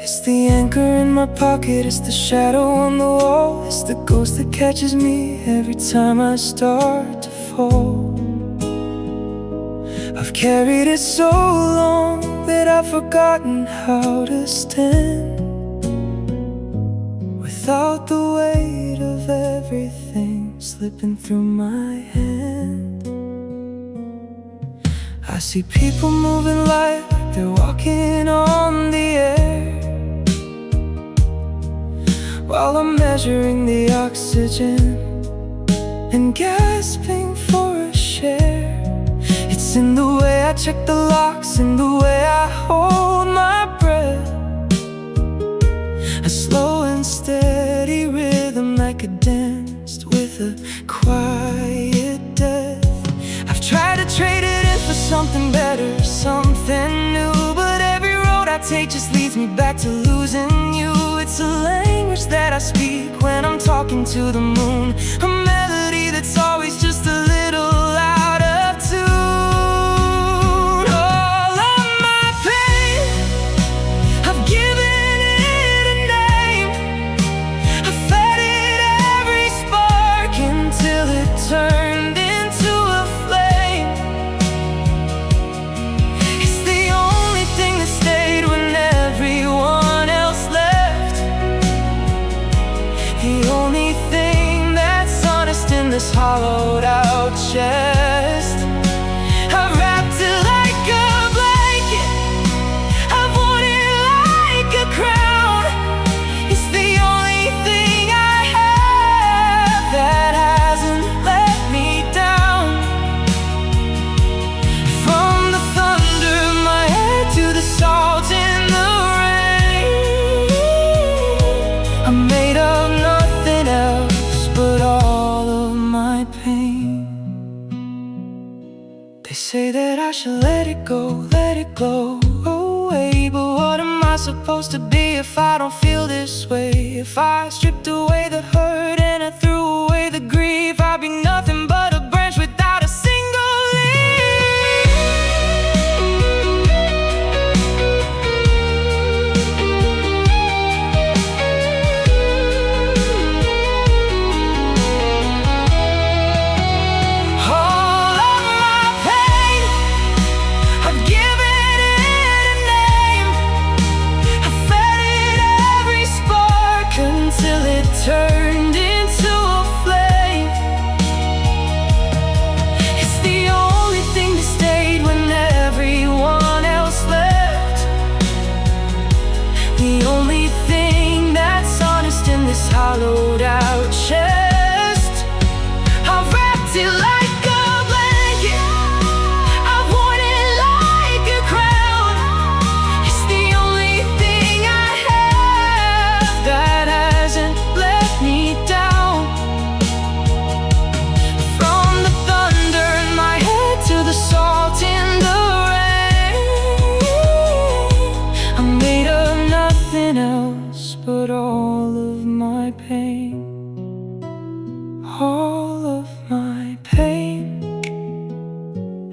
It's the anchor in my pocket, it's the shadow on the wall, it's the ghost that catches me every time I start to fall. I've carried it so long that I've forgotten how to stand without the weight of everything slipping through my hand. I see people moving like they're walking on the air, while I'm measuring the oxygen and gasping for a share. in the way I check the locks, in the way I hold my breath. A slow and steady rhythm like a dance with a quiet death. I've tried to trade it in for something better, something new, but every road I take just leads me back to losing you. It's a language that I speak when I'm talking to the moon, a melody that's always just a little out of tune. All of my pain, I've given it a name. I've fed it every spark until it turned into a flame. It's the only thing that stayed when everyone else left, the only thing that's honest in this hollowed out chest. I've wrapped it like a blanket, I've worn it like a crown. It's the only thing I have that hasn't let me down. From the thunder in my head to the salt in the rain, I'm made of nothing else but all of my pain. They say that I should let it go away, but what am I supposed to be if I don't feel this way? If I stripped away the hurt and I threw away the grief, I'd be nothing but a branch without a single leaf. All of my pain, I've given it a name. I've fed it every spark until it turned into a flame. It's the only thing that stayed when everyone else left, the only thing that's honest in this hollowed out chest. I've wrapped it like a blanket, I've worn it like a crown. It's the only thing I have that hasn't let me down. From the thunder in my head to the salt in the rain, I'm made of nothing else but all of my pain. All of my pain,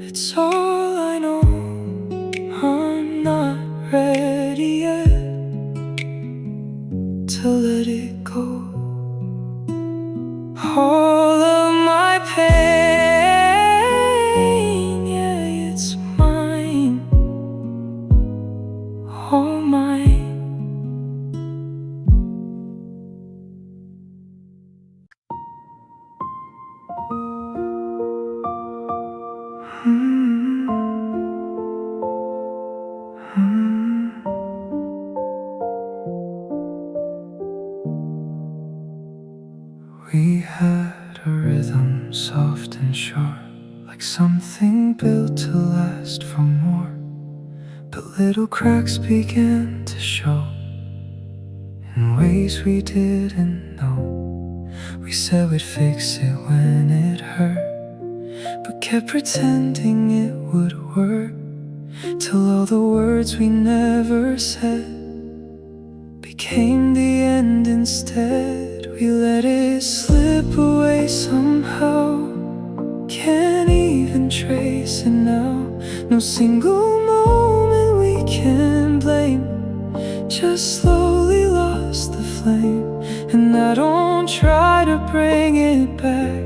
it's all I know. I'm not ready yet to let it go. All of my pain, yeah, it's mine, all mine. We had a rhythm soft and short, like something built to last for more. But little cracks began to show in ways we didn't know. We said we'd fix it when it hurt, but kept pretending it would work, till all the words we never said became the end instead. We let it slip away somehow, can't even trace it now. No single moment we can blame, just slowly lost the flame. And I don't try to bring it back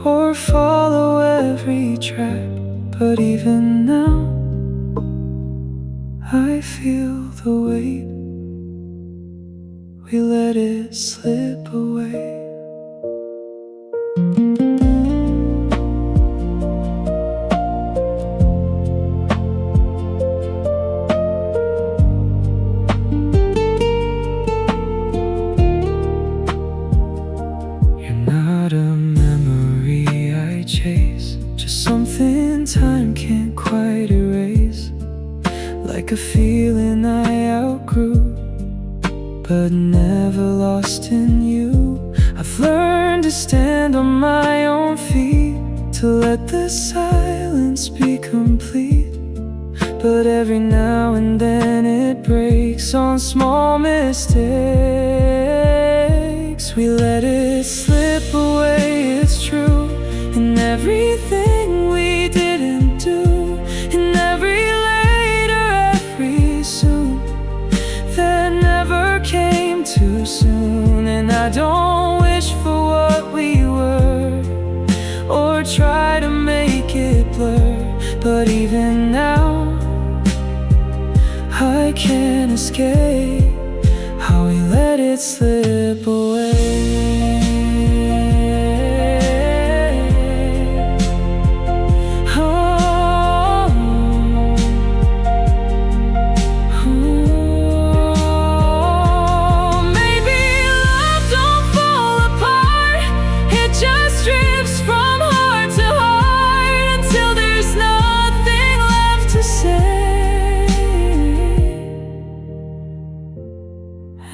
or follow every track, but even now I feel the weight. We let it slip away. You're not a memory I chase, just something time like a feeling I outgrew, but never lost in you. I've learned to stand on my own feet, to let the silence be complete. But every now and then it breaks on small mistakes. We let it slip away, it's true, in everything we didn't do, in every later, every soon that never came too soon. And I don't wish for what we were, or try to make it blur, but even now I can't escape how we let it slip away.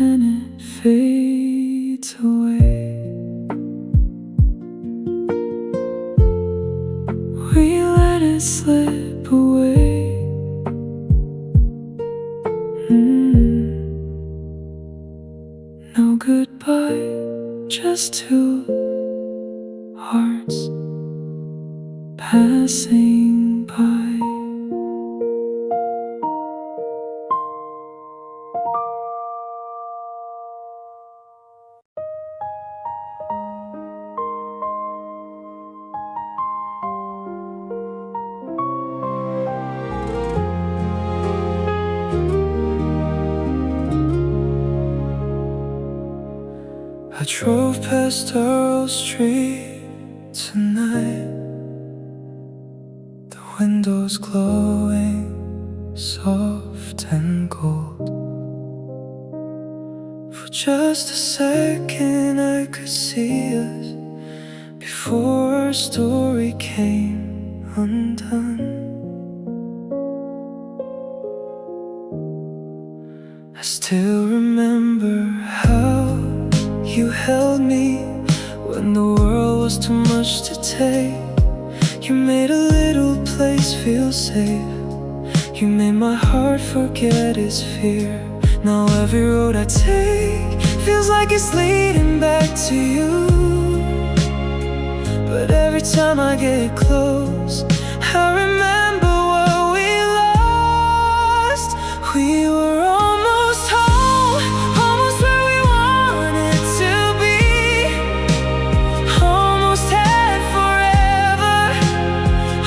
And it fades away. We let it slip away. No goodbye, just two hearts passing by. I drove past Earl Street tonight, the windows glowing soft and gold. For just a second I could see us before our story came undone. I still remember how you held me when the world was too much to take. You made a little place feel safe. You made my heart forget its fear. Now every road I take feels like it's leading back to you. But every time I get close, I remember what we lost. We were almost home, almost where we wanted to be, almost had forever,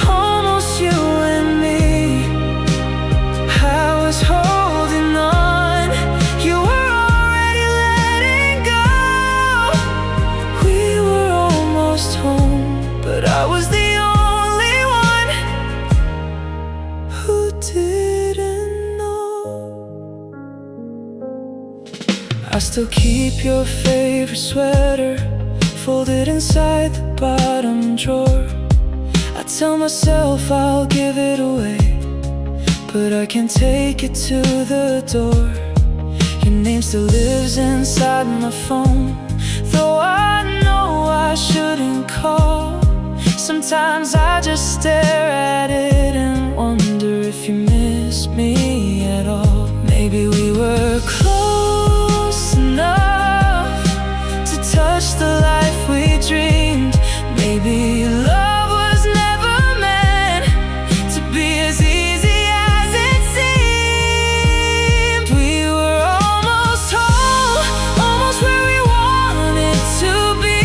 almost you and me. I was holding on, you were already letting go. We were almost home, but I was the only one who didn't know. I still keep your favorite sweater folded inside the bottom drawer. I tell myself I'll give it away, but I can't take it to the door. Your name still lives inside my phone, though I know I shouldn't call. Sometimes I just stare at it and wonder if you miss me at all. Maybe we were close enough to touch the life we dreamed. Maybe love was never meant to be as easy as it seemed. We were almost home, almost where we wanted to be,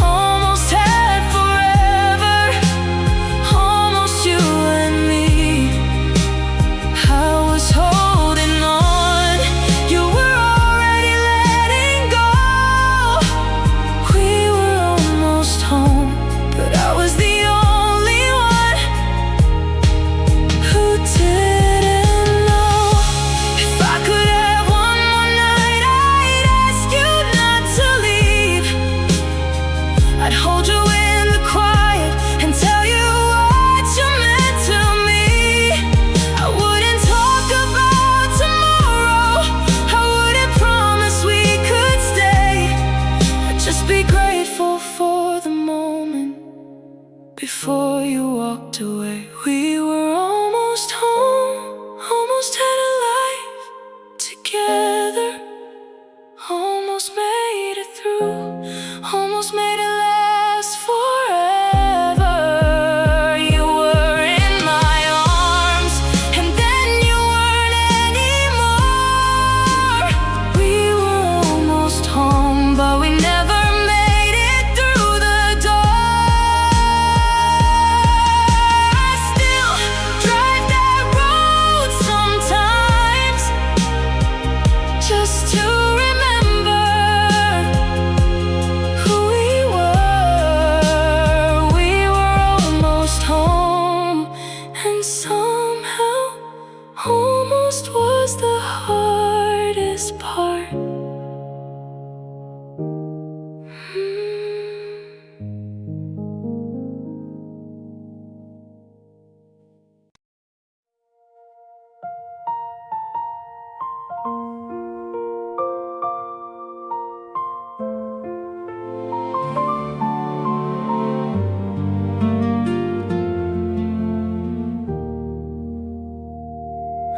almost had forever, almost you and me. I was holding on, you were already letting go. We were almost home, but I was the only one who didn't know. If I could have one more night, I'd ask you not to leave. I'd hold you in the quiet and tell you what you meant to me. I would before you walked away. We were almost home, almost had a life together, almost made it through, almost made it last forever. You were in my arms, and then you weren't anymore. We were almost home, but we never made it through the door. I still drive that road sometimes, just to remember who we were. We were almost home, and somehow almost was the hardest part.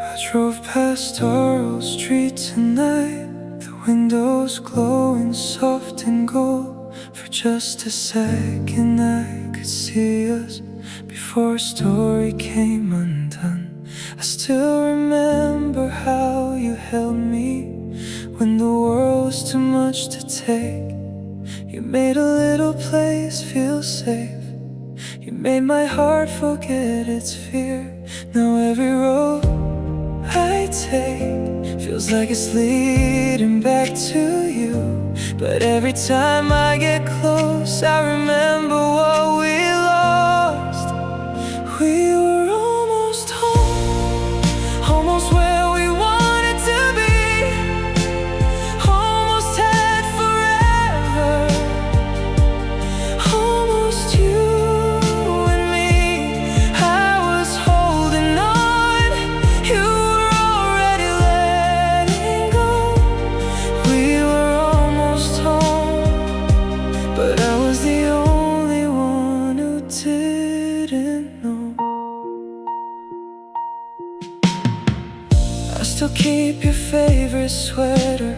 I drove past our old street tonight, the windows glowing soft and gold. For just a second I could see us before a story came undone. I still remember how you held me when the world was too much to take. You made a little place feel safe. You made my heart forget its fear. Now every road I take feels like it's leading back to you. But every time I get close, I remember what we lost. We were almost home, almost where we wanted to be, almost had forever, almost you and me. I was holding on, you were already letting go. We were almost home, but I was the only one who didn't know. I still keep your favorite sweater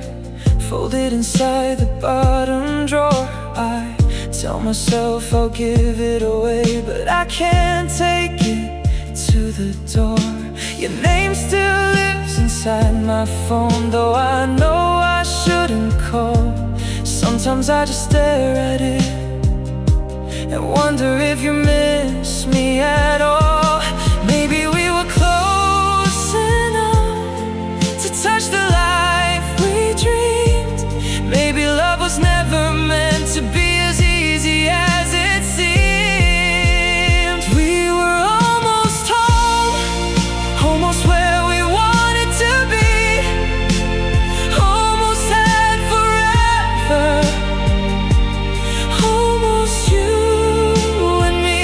folded inside the bottom drawer. I tell myself I'll give it away, but I can't take it to the door. Your name still lives inside my phone, though I know I shouldn't call. Sometimes I just stare at it and wonder if you miss me at all. Maybe we were close enough to touch the life we dreamed. Maybe love was never meant to be as easy as it seemed. We were almost home, almost where we wanted to be, almost had forever, almost you and me.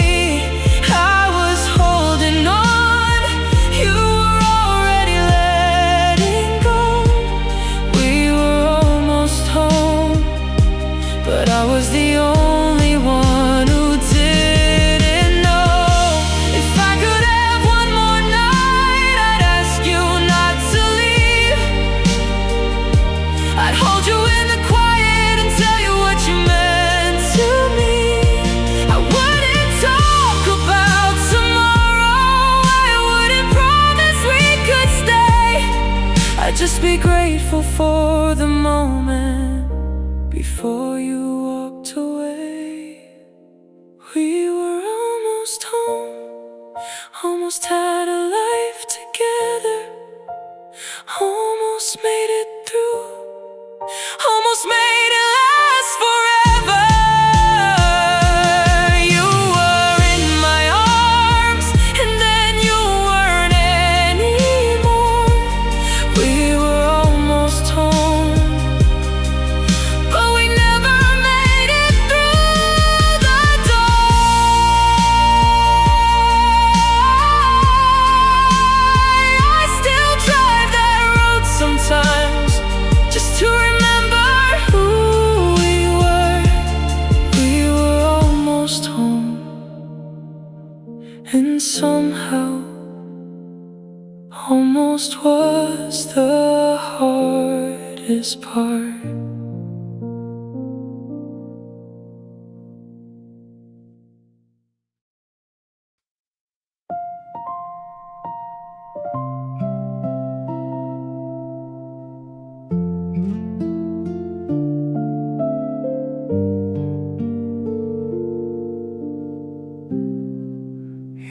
I was holding on, you were already letting go. We were almost home, but I was the only one who didn't know. If I could have one more night, I'd ask you not to leave. I'd hold you in the quiet and tell you what you meant to me. I wouldn't talk about tomorrow, I wouldn't promise we could stay. I'd just be grateful for the moment before you walked away. We were almost home, almost had a life together, almost made it through, almost made it last forever. You were in my arms, and then you weren't anymore. We were almost home, but we never made it through the door. And somehow almost was the hardest part.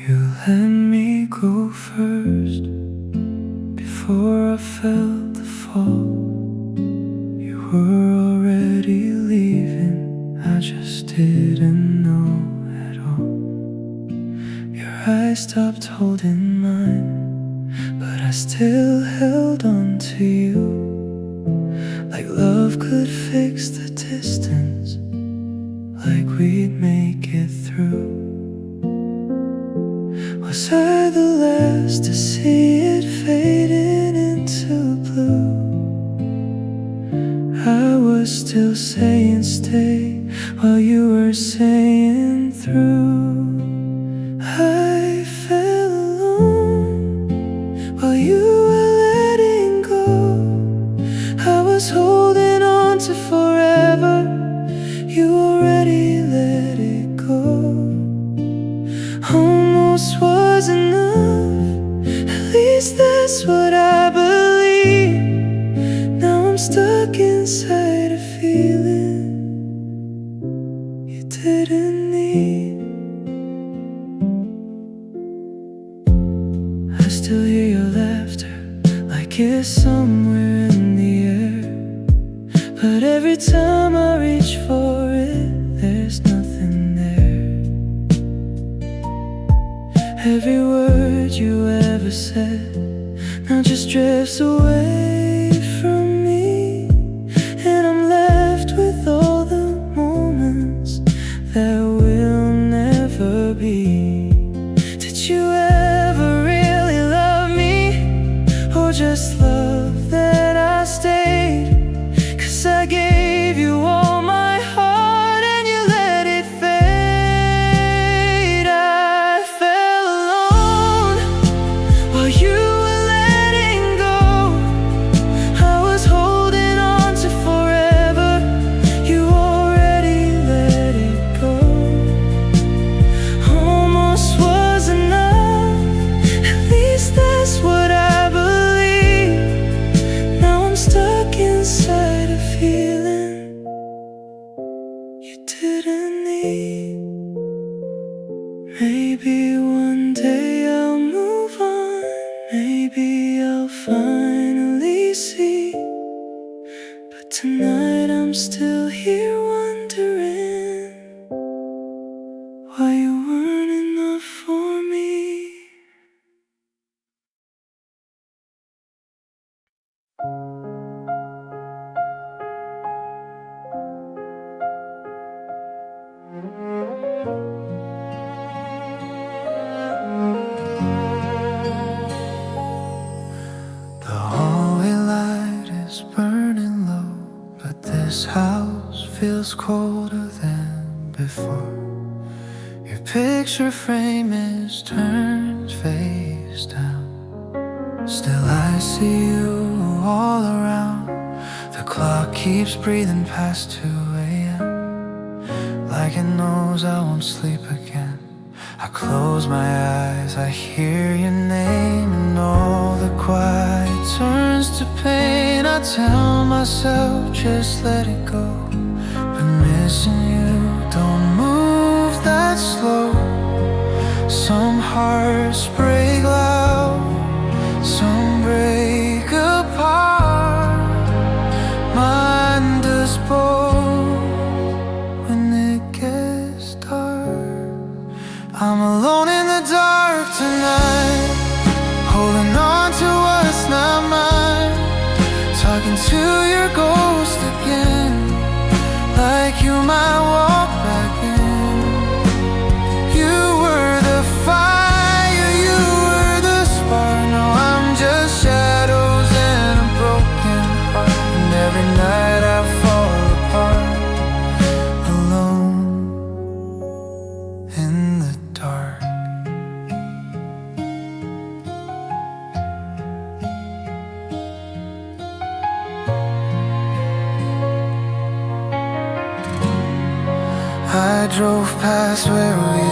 You let me go first before I felt the fall. You were already leaving, I just didn't know at all. Your eyes stopped holding mine, but I still held on to you. Like love could fix the distance, like we'd make it through. Was I the last to see it fading into blue? I was still saying stay while you were saying through. I fell alone while you were letting go. I was holding on to forever, you already let it go. Almost was enough, at least that's what I believe. Now I'm stuck inside a feeling you didn't need. I still hear your laughter, like it's somewhere in the air. But every time I reach for it, there's nothing there. Every word you ever said now just drifts away from me, and I'm left with all the moments that will never be. Did you ever really love me, or just love that I stayed? 'Cause I gave you all my heart and you let it fade. I fell alone while you were letting go. I was holding on to forever, you already let it go. Almost was enough, at least that's what I believe. Now I'm stuck inside a feeling you didn't need. Maybe one day I'll move on, maybe I'll finally see. But tonight I'm still here wondering why you weren't enough for me. The hallway light is burning low, but this house feels colder than before. Your picture frame is turned face down. Still I see you all around. The clock keeps breathing past 2 a.m. like it knows I won't sleep again. I close my eyes, I hear your name, and all the quiet turns to pain. I tell myself, just let it go, but missing you don't move that slow. Some hearts break loud, some break apart. Mine does both when it gets dark. I'm alone in the dark tonight, holding on to what's not mine. Talking to your ghost again, like you might walk back in. You were the fire, you were the spark. Now I'm just shadows and a broken heart. And every night I fall apart, alone in the dark. I drove past where we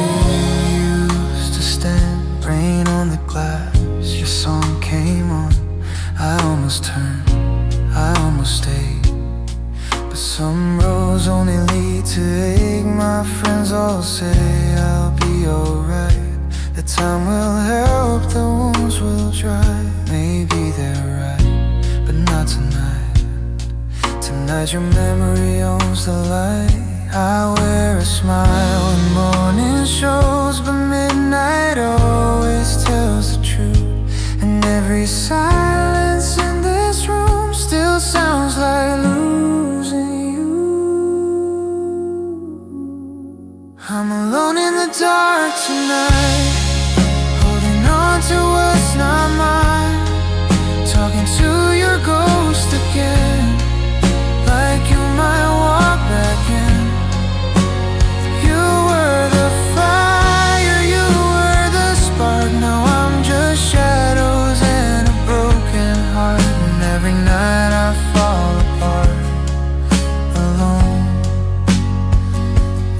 used to stand. Rain on the glass, your song came on. I almost turned, I almost stayed, but some roads only lead to ache. My friends all say I'll be alright. The time will help, the wounds will dry. Maybe they're right, but not tonight. Tonight your memory owns the light. I wear a smile when morning shows, but midnight always tells the truth. And every silence in this room still sounds like losing you. I'm alone in the dark tonight, holding on to what's not mine, talking to your ghost again, like you might walk back in. You were the fire, you were the spark. Now I'm just shadows and a broken heart. And every night I fall apart, alone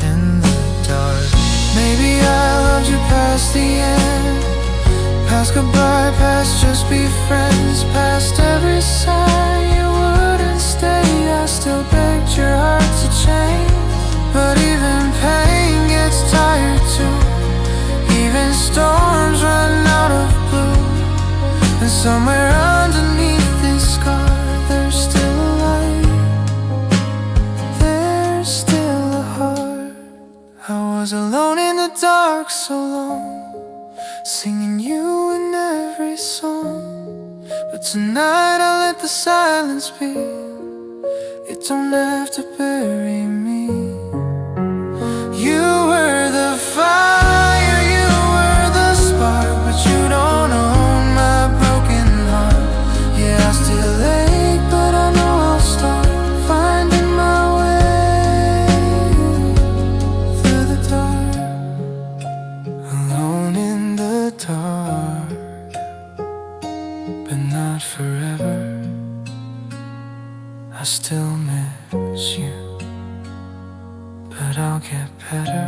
in the dark. Maybe I loved you past the end, past goodbye, past just be friends, past every sign you wouldn't stay. I still begged your heart to change, but even pain gets tired too. Even storms run out of blue. And somewhere underneath this scar, there's still a light, there's still a heart. I was alone in the dark so long, singing you in every song. But tonight I let the silence be. It don't have to bury me. You were the fire, you were the spark, but you don't own my broken heart. Yeah, I still ache, but I know I'll start finding my way through the dark. Alone in the dark, but not forever. I still miss you, but I'll get better.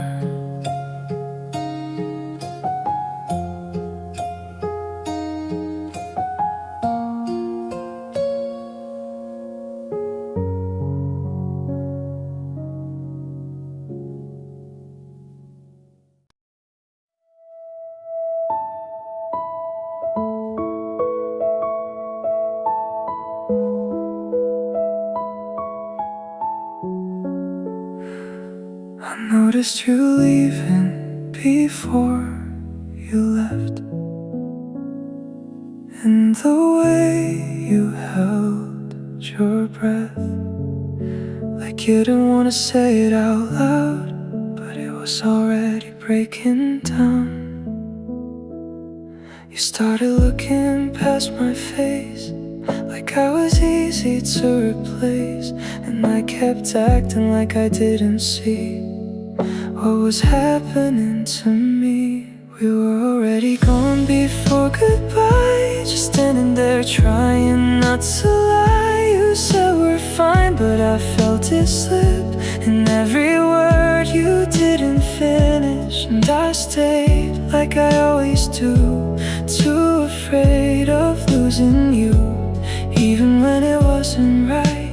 I noticed you leaving before you left, and the way you held your breath, like you didn't want to say it out loud, but it was already breaking down. You started looking past my face, like I was easy to replace, and I kept acting like I didn't see what was happening to me. We were already gone before goodbye, just standing there trying not to lie. You said we're fine, but I felt it slip, and every word you didn't finish. And I stayed like I always do, too afraid of losing you, even when it wasn't right.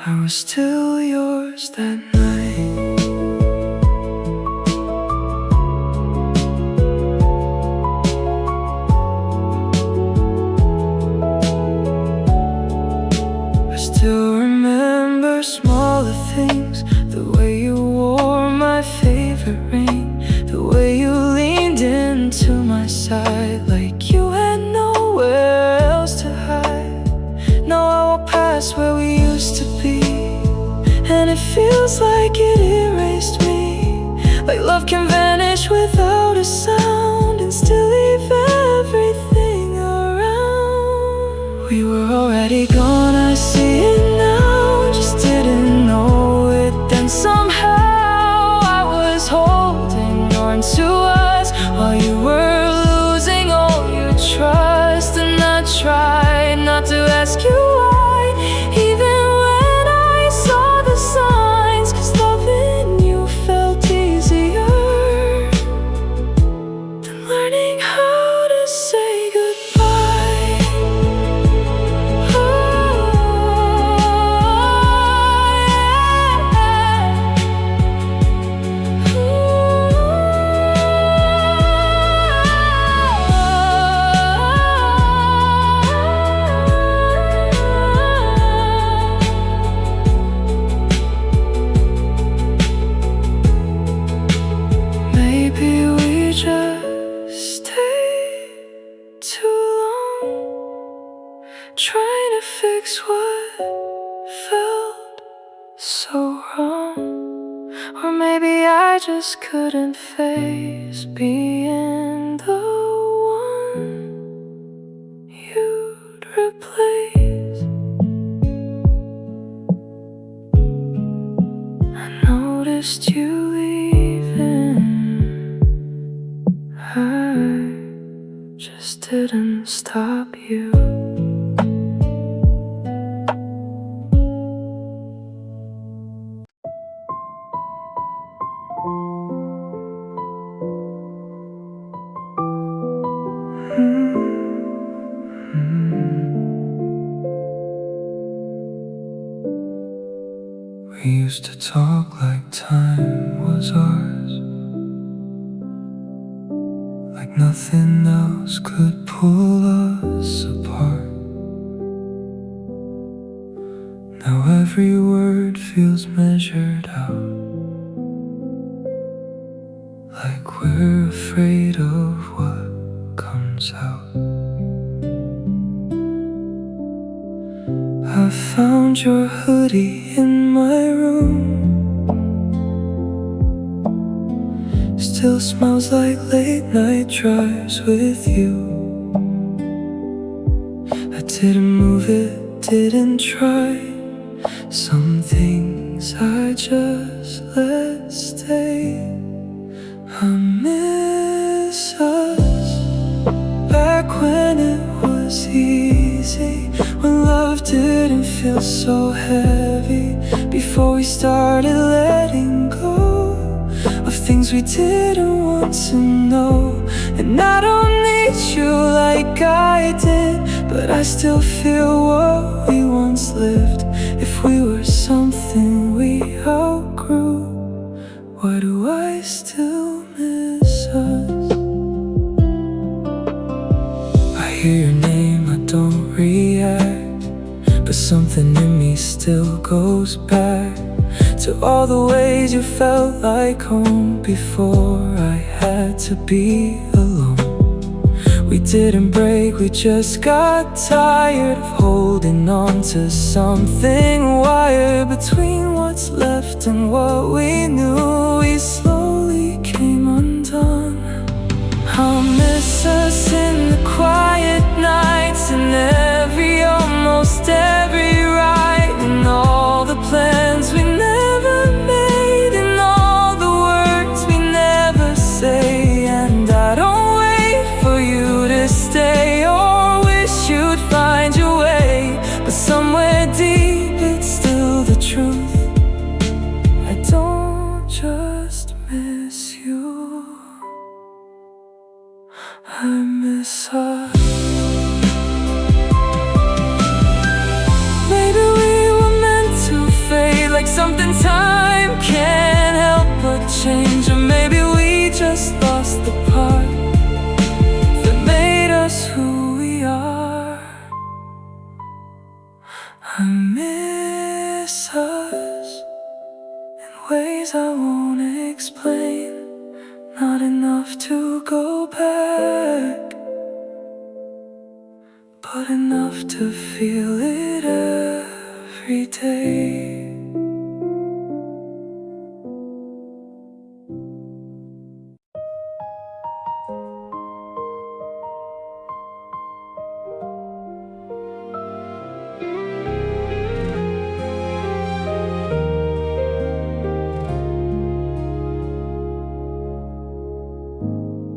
I was still yours that night. I still remember smaller things, the way you wore my favorite ring, the way you leaned into my side like you had nowhere else to hide. Now I walk past where we used to be, and it feels like it erased me. Like love can vanish without a sound and still leave everything around. We were already gone, I see it now, just didn't know it then. Somehow I was holding on to us while you were losing all your trust. And I tried not to ask you why, even when I saw the signs. I just couldn't face being the one you'd replace. I noticed you leaving, I just didn't stop you. We used to talk like time was ours, like nothing else could pull us apart. Now every word feels measured out, like we're afraid of what comes out. I found your hoodie in my room, still smells like late night drives with you. I didn't move it, didn't try. Some things I just let stay. I miss us back when it was easy, when love didn't feel so heavy, before we started letting go of things we didn't want to know. And I don't need you like I did, but I still feel what we once lived. If we were something we outgrew, why do I still miss us? I hear your name, I don't react, but something in me still goes back to all the ways you felt like home before I had to be alone. We didn't break, we just got tired of holding on to something wired between what's left and what we knew. We slowly came undone. I'll miss us in the quiet nights, and almost every ride, and all the plans we never made, and all the words we never say. And I don't wait for you to stay or wish you'd find your way, but somewhere deep it's still the truth. I don't just miss you, I miss us. Maybe we were meant to fade, like something time can't help but change. Or maybe we just lost the part that made us who we are. I miss us in ways I won't explain, not enough to go back, but enough to feel it every day.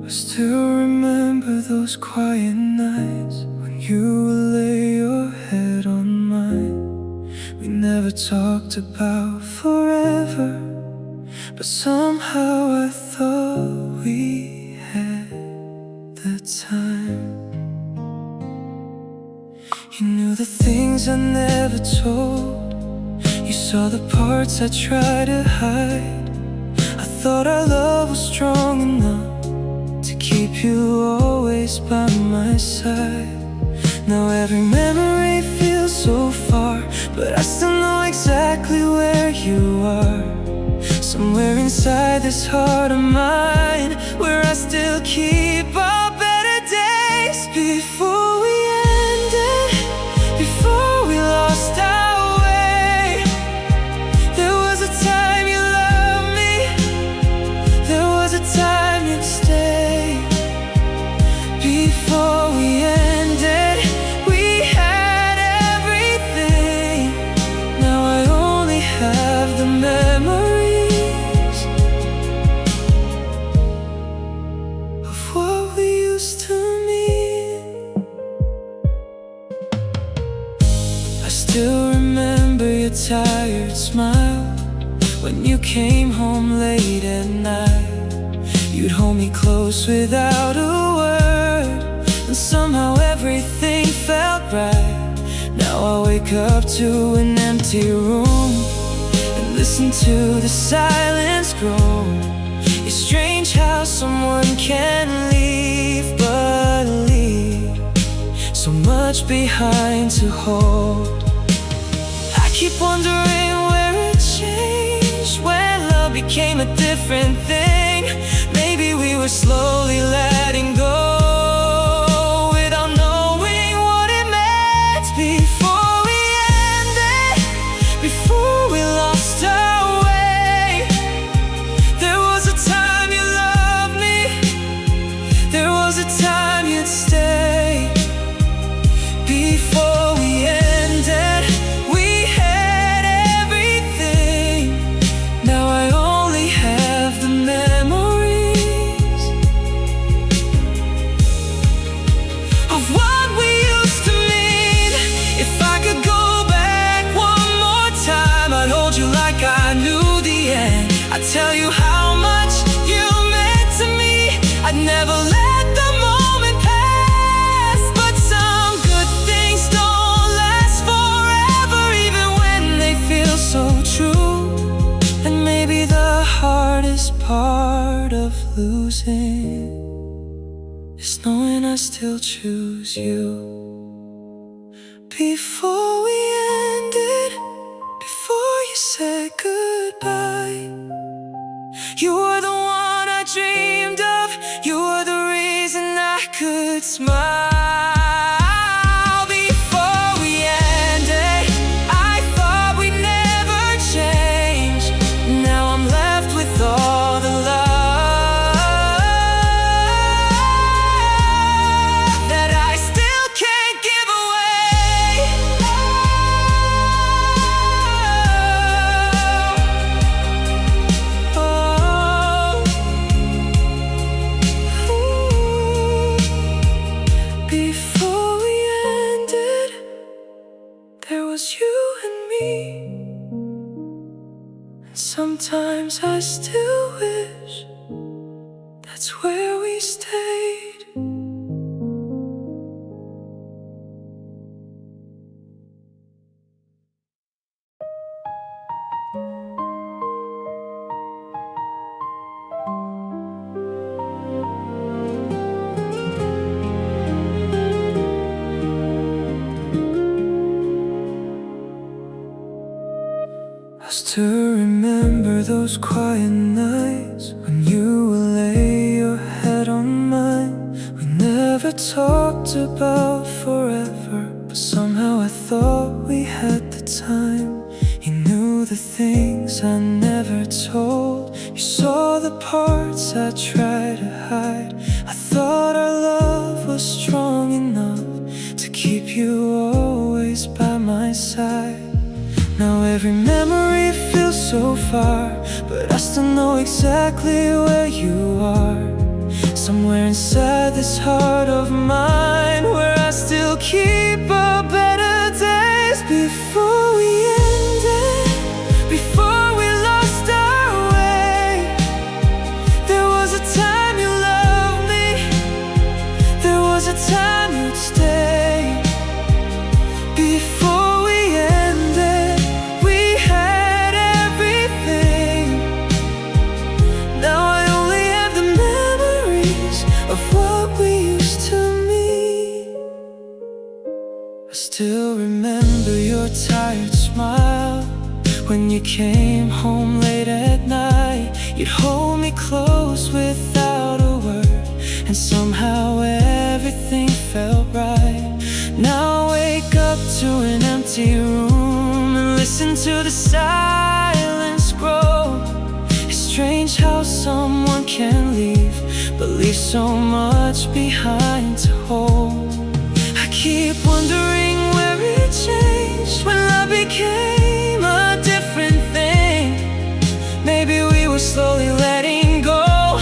I still remember those quiet nights when you would lay your head on mine. We never talked about forever, but somehow I thought we had the time. You knew the things I never told, you saw the parts I tried to hide. I thought our love was strong enough to keep you always by my side. Now every memory feels so far, but I still know exactly where you are. Somewhere inside this heart of mine, where I still keep our better days. Before we ended, before we lost our way, there was a time you loved me, memories of what we used to mean. I still remember your tired smile when you came home late at night. You'd hold me close without a word, and somehow everything felt right. Now I wake up to an empty room and listen to the silence grow. It's strange how someone can leave, but leave so much behind to hold. I keep wondering where it changed, when love became a different thing. Maybe we were slowly letting go without knowing what it meant. Before we ended, before we lost our way, there was a time you loved me, there was a time you'd stay. Before we ended, we had everything. Now I only have the memories of what we used to mean. If I could go back one more time, I'd hold you like I knew the end. I'd tell you how much you meant to me. I'd never let the moment pass. But some good things don't last forever, even when they feel so true. And maybe the hardest part of losing is knowing I still choose you. Before we ended, before you said goodbye, you were the one I dreamed of. You were the reason I could smile. Before we ended, I thought we'd never change. Now I'm left with all the love that I still can't give away. Before we ended, there was you and me. And sometimes I still wish that's where we stayed. I still remember those quiet nights when you would lay your head on mine. We never talked about forever, but somehow I thought we had the time. You knew the things I never told. You saw the parts I tried to hide. I thought our love was strong enough to keep you always by my side. Now every memory feels so far, but I still know exactly where you are. Somewhere inside this heart of mine, where I still keep our better days. Before we ended, before we lost our way, there was a time you loved me, there was a time you'd stay. Before we ended, we had everything. Now I only have the memories of what we used to mean. I still remember your tired smile when you came home late at night. You'd hold me close without a word, and somehow everything felt right. Now I wake up to an empty room and listen to the silence grow. It's strange how someone can leave, but leave so much behind to hold. I keep wondering where it changed, when love became a different thing. slowly letting go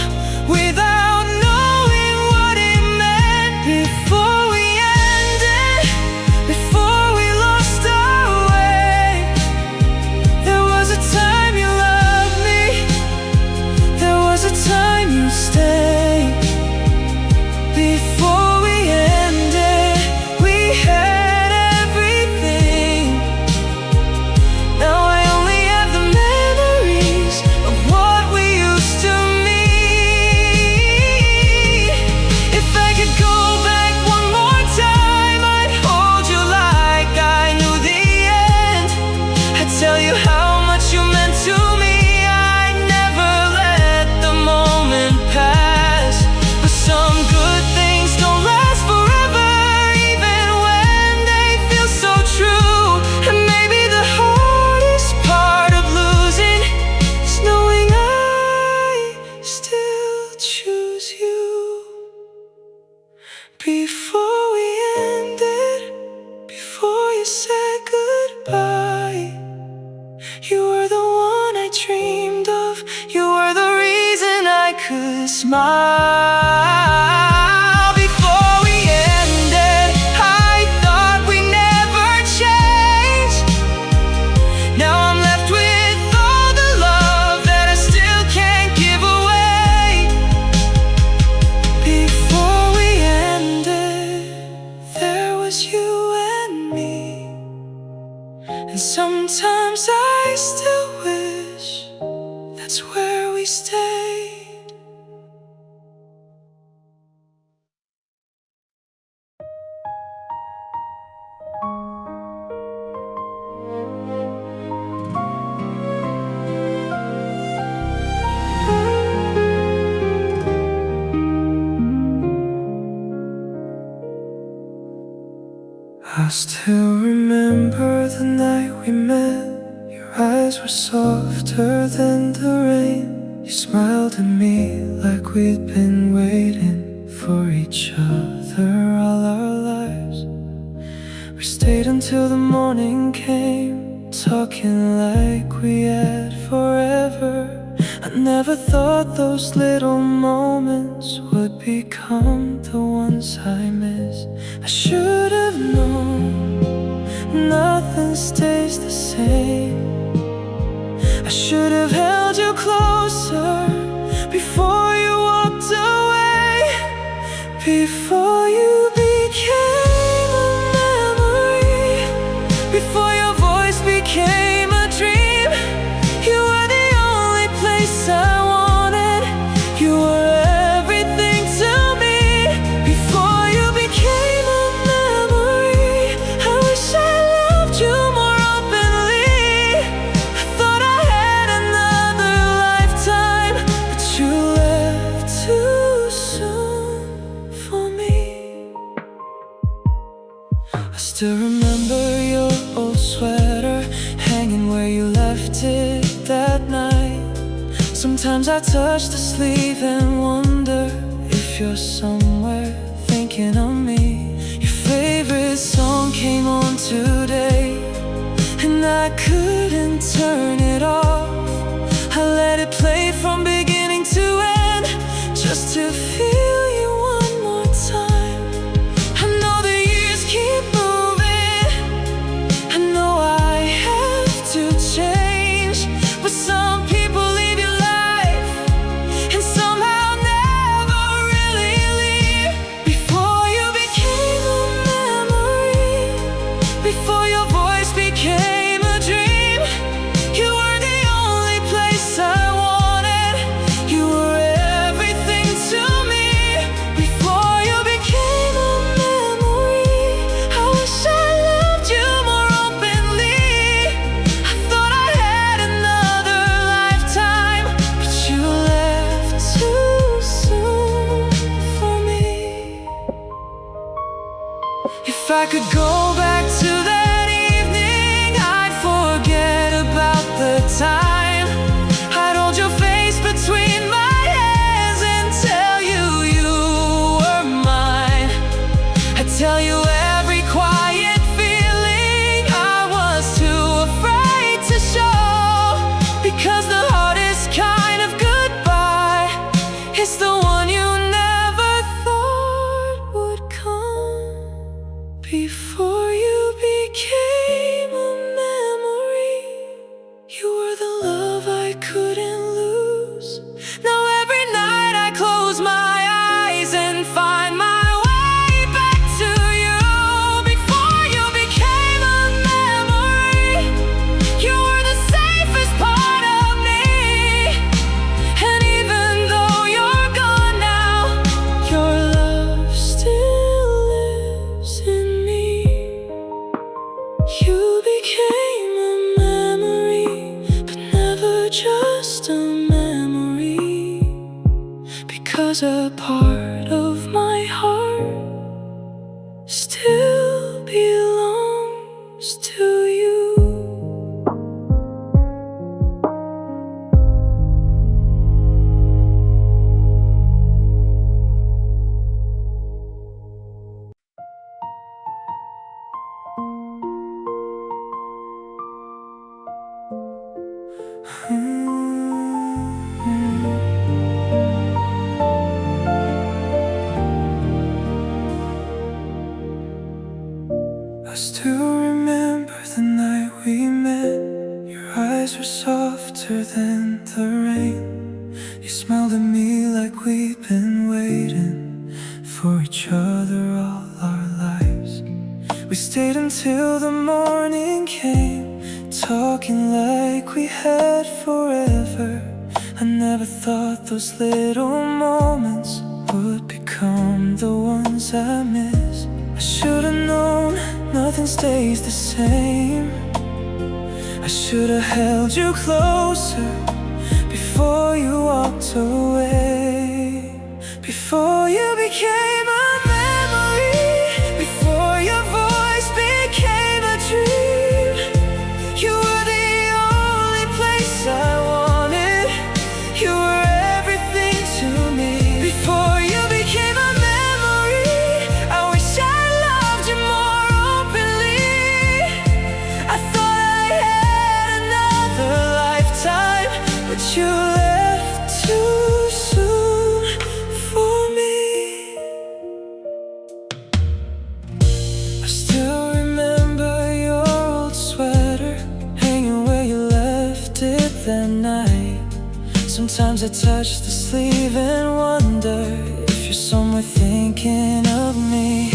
without knowing what it meant. Before we ended, before we lost our way, there was a time you loved me, there was a time you stayed. Before we ended, we had everything. Now I only have the memories of what we used to mean. If I could go back one more time, I'd hold you like I knew the end. I'd tell you how much you meant to me. I never let the moment pass. But some good things don't last forever, even when they feel so true. And maybe the hardest part of losing is knowing I still choose you. Before we ended, before you said goodbye, you were the one I dreamed of. You were the reason I could smile. Before we ended, I thought we'd never change. Now I'm left with all the love that I still can't give away. Before we ended, there was you and me. And sometimes I still wish that's where we stayed. I still remember the night we met. Your eyes were softer than the rain. You smiled at me like we'd been waiting for each other all our lives. We stayed until the morning came, talking like we had forever. I never thought those little moments would become the ones I miss. I should have known nothing stays the same. I should have held you closer before you walked away. Before you became a memory, before your voice became a dream, you were the only place I wanted. You were everything to me. Before you became a memory, I wish I loved you more openly. I thought I had another lifetime, but you left too soon for me. I still remember your old sweater hanging where you left it that night. Sometimes I touch the sleeve and wonder if you're somewhere thinking of me. Your favorite song came on today, and I couldn't turn it off. I let it play from beginning to end, just to feel you one more time. I know the years keep moving, I know I have to change, but some people leave your life and somehow never really leave. Before you became a memory, before your voice became a dream, you were the only place I wanted. You were everything to me. Before you became a memory, I wish I loved you more openly. I thought I had another lifetime, but you left too soon for me. If I could go back to that evening, I'd forget about the time. I'd hold your face between my hands and tell you you were mine. I'd tell you every quiet feeling I was too afraid to show, because the hardest kind of because a part of my heart still belongs to you. I still remember the night we met. Your eyes were softer than the rain. You smiled at me like we've been waiting for each other all our lives. We stayed until the morning came, talking like we had forever. I never thought those little moments would become the ones I miss. I should've known nothing stays the same. I should've held you closer before you walked away. Before you became a memory, before your voice became a dream. You were the only place I wanted. You were everything to me. Before you became a memory, I wish I loved you more openly. I thought I had another lifetime, but you left too soon for me. I still remember your old sweater hanging where you left it that night. Sometimes I touch the sleeve and wonder if you're somewhere thinking of me.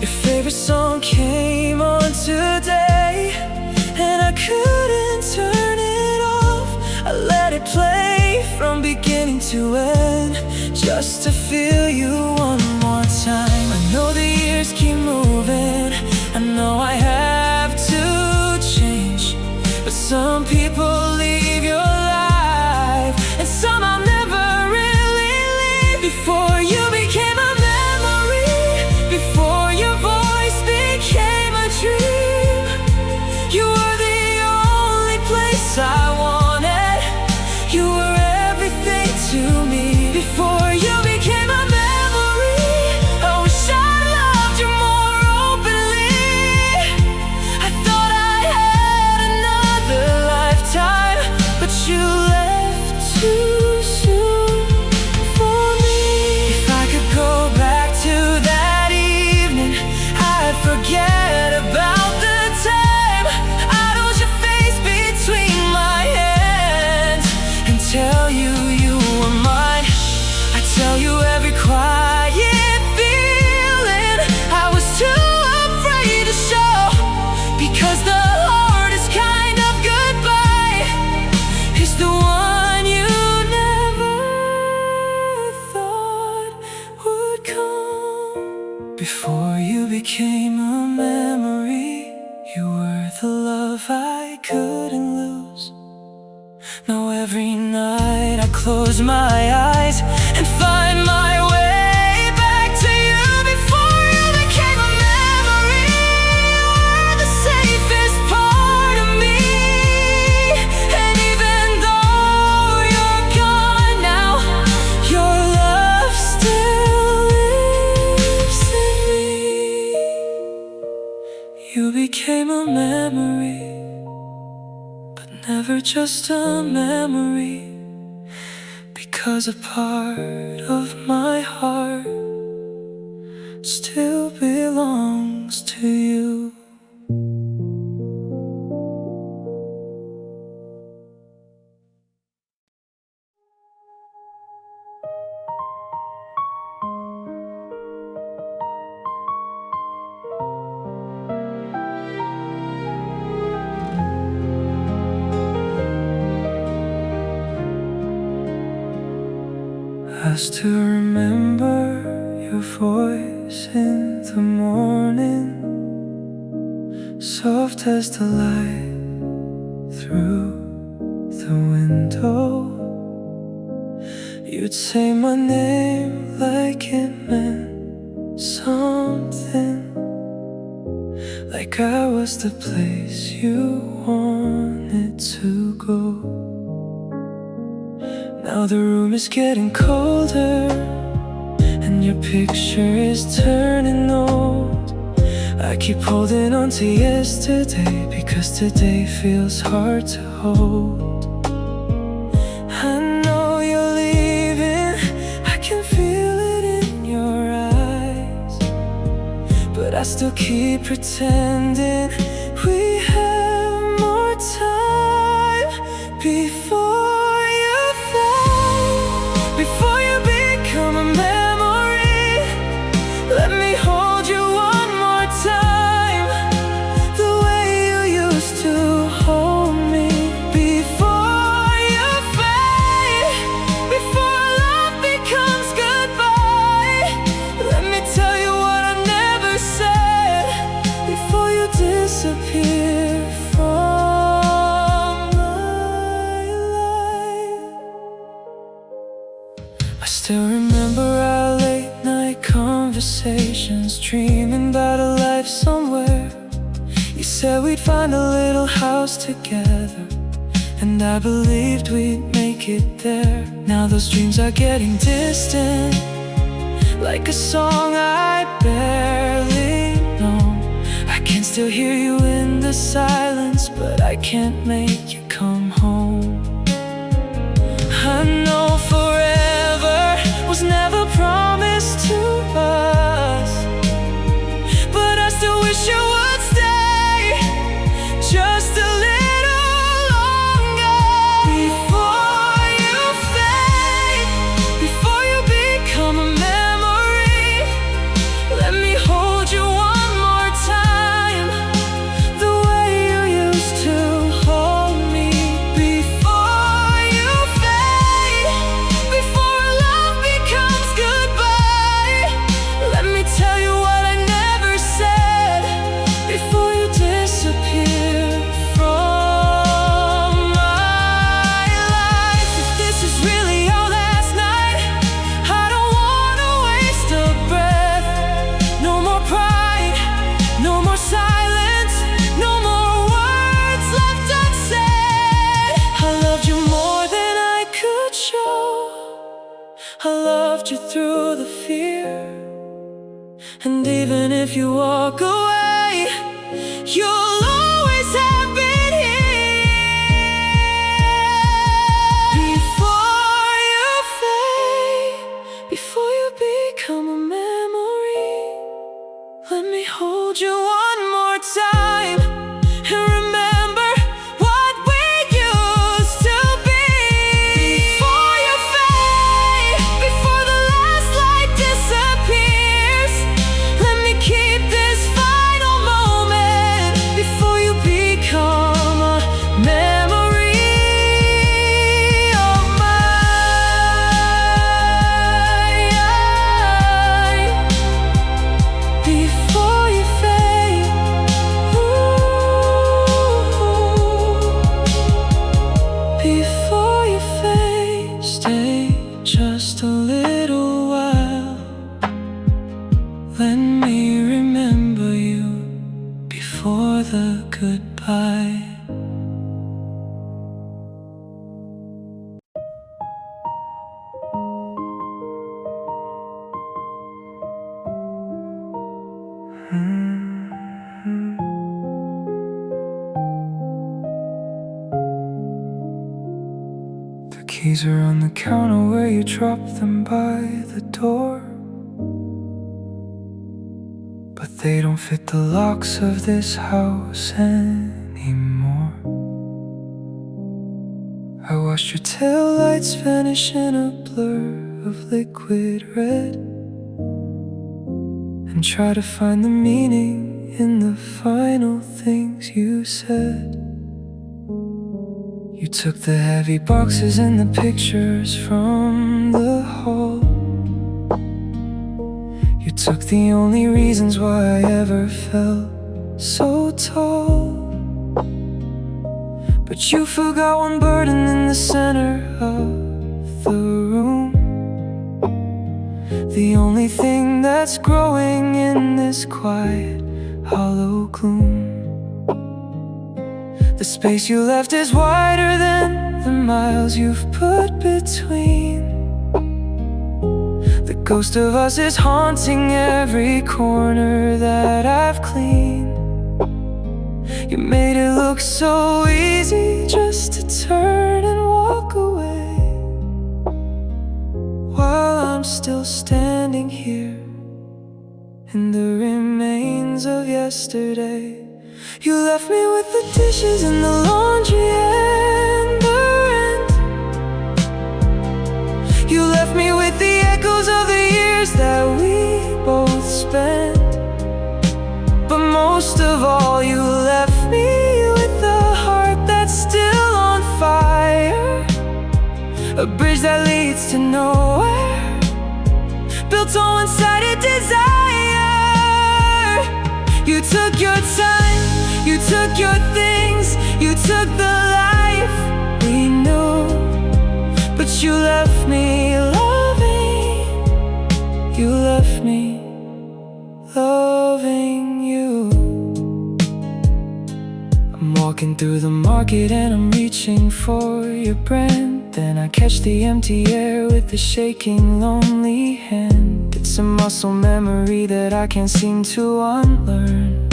Your favorite song came on today, and I couldn't turn it off. I let it play from beginning to end, just to feel you one more time. I know the years keep moving, I know I have to change, but some people leave your life, and some I'll never really leave. Before you became a memory, before your voice became a dream. You were the only place I wanted. You were everything to me. Before you became a memory, I wish I loved you more openly. I thought I had another lifetime, but you left too soon for me. If I could go back to that evening, I'd forget about the time I'd hold your face between my hands and tell you you were mine. I'd tell you every quiet feeling I was too afraid to show, because the hardest kind of goodbye is the one you never thought would come. Before you became a memory, you were the love I couldn't lose. Now every night I close my eyes and find my way back to you. Before you became a memory, you were the safest part of me. And even though you're gone now, your love still lives in me. You became a memory, but never just a memory, because a part of my heart still belongs to you. I still remember your voice in the morning, soft as the light through the window. You'd say my name like it meant something, like I was the place you wanted to go. Now the room is getting colder, and your picture is turning old. I keep holding on to yesterday, because today feels hard to hold. I know you're leaving, I can feel it in your eyes, but I still keep pretending we have more time before you fade, before you become a memory. Let me hold you one more time, the way you used to hold me. Before you fade, before love becomes goodbye, let me tell you what I never said, before you disappear from my life. I still remember our late night conversations, dreaming about a life somewhere. You said we'd find a little house together, and I believed we'd make it there. Now those dreams are getting distant, like a song I barely know. I can still hear you in the silence, but I can't make you come home. I know forever was never promised to us, but I still wish you would stay just a little longer. Before you fade, before you become a memory, let me hold you one more time, the way you used to hold me. Before you fade, before love becomes goodbye, let me tell you what I never said, before you disappear from my life. If this is really our last night, I don't wanna waste a breath. No more pride, no more silence, no more words left unsaid. I loved you more than I could show. I loved you through the fear, and even if you walk away, you'll always have been here. Before you fade, before you become a memory, let me hold you one more time, and remember what we used to be. Before you fade, before the last light disappears, let me keep this final moment, before you become a memory of mine. Before you fade, before you fade, stay just a little while. Let me remember you before the goodbye. The keys are on the counter where you dropped them by the door, but they don't fit the locks of this house anymore. I watched your taillights vanish in a blur of liquid red, and try to find the meaning in the final things you said. You took the heavy boxes and the pictures from the hall. You took the only reasons why I ever felt so tall. But you forgot one burden in the center of the room. the only thing that's growing in this quiet, hollow gloom. The space you left is wider than the miles you've put between. The ghost of us is haunting every corner that I've cleaned. You made it look so easy just to turn and walk away, while I'm still standing here in the remains of yesterday. You left me with the dishes and the laundry and the rent. You left me with the echoes of the years that we both spent. But most of all, you left me with a heart that's still on fire, a bridge that leads to nowhere, built on one-sided desire. You took your time, you took your things, you took the life we knew, but you left me loving, you left me loving you. I'm walking through the market and I'm reaching for your brand. Then I catch the empty air with a shaking, lonely hand. It's a muscle memory that I can't seem to unlearn,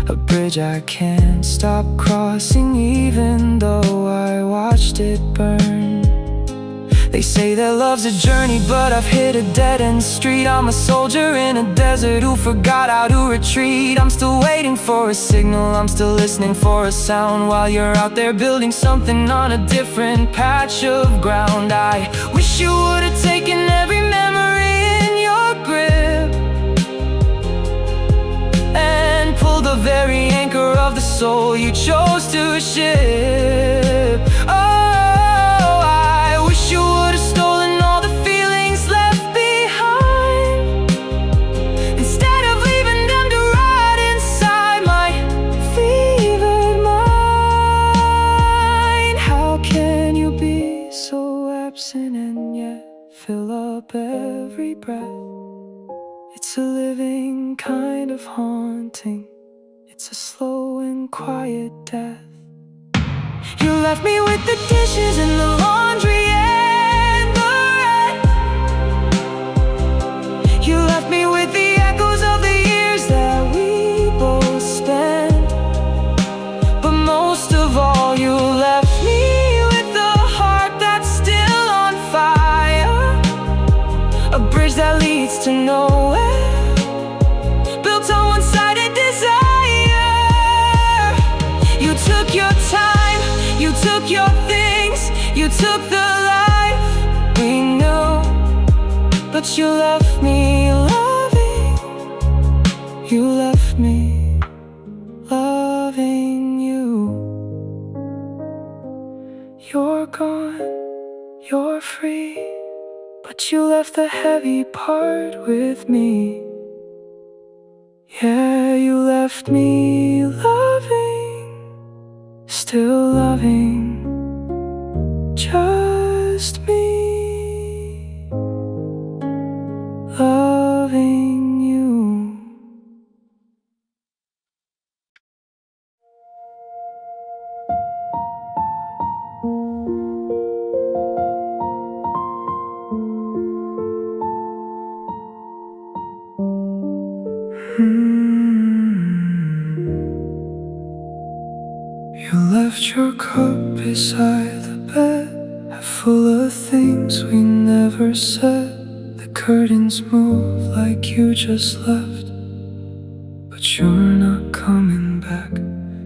a bridge I can't stop crossing even though I watched it burn. They say that love's a journey, but I've hit a dead-end street. I'm a soldier in a desert who forgot how to retreat. I'm still waiting for a signal, I'm still listening for a sound, while you're out there building something on a different patch of ground. I wish you would've taken every memory in your grip and pulled the very anchor of the soul you chose to ship. You would've stolen all the feelings left behind, instead of leaving them to rot inside my fevered mind. How can you be so absent and yet fill up every breath? It's a living kind of haunting, it's a slow and quiet death. You left me with the dishes and the laundry. You left me with the echoes of the years that we both spent. But most of all, you left me with a heart that's still on fire, a bridge that leads to nowhere, built on one-sided desire. You took your time, you took your things, you took the life we knew, but you left me loving, you left me loving you. You're gone, you're free, but you left the heavy part with me. Yeah, you left me loving, still loving, just me. Loving you. You left your cup beside the bed, half full of things we never said. The curtains move like you just left, but you're not coming back.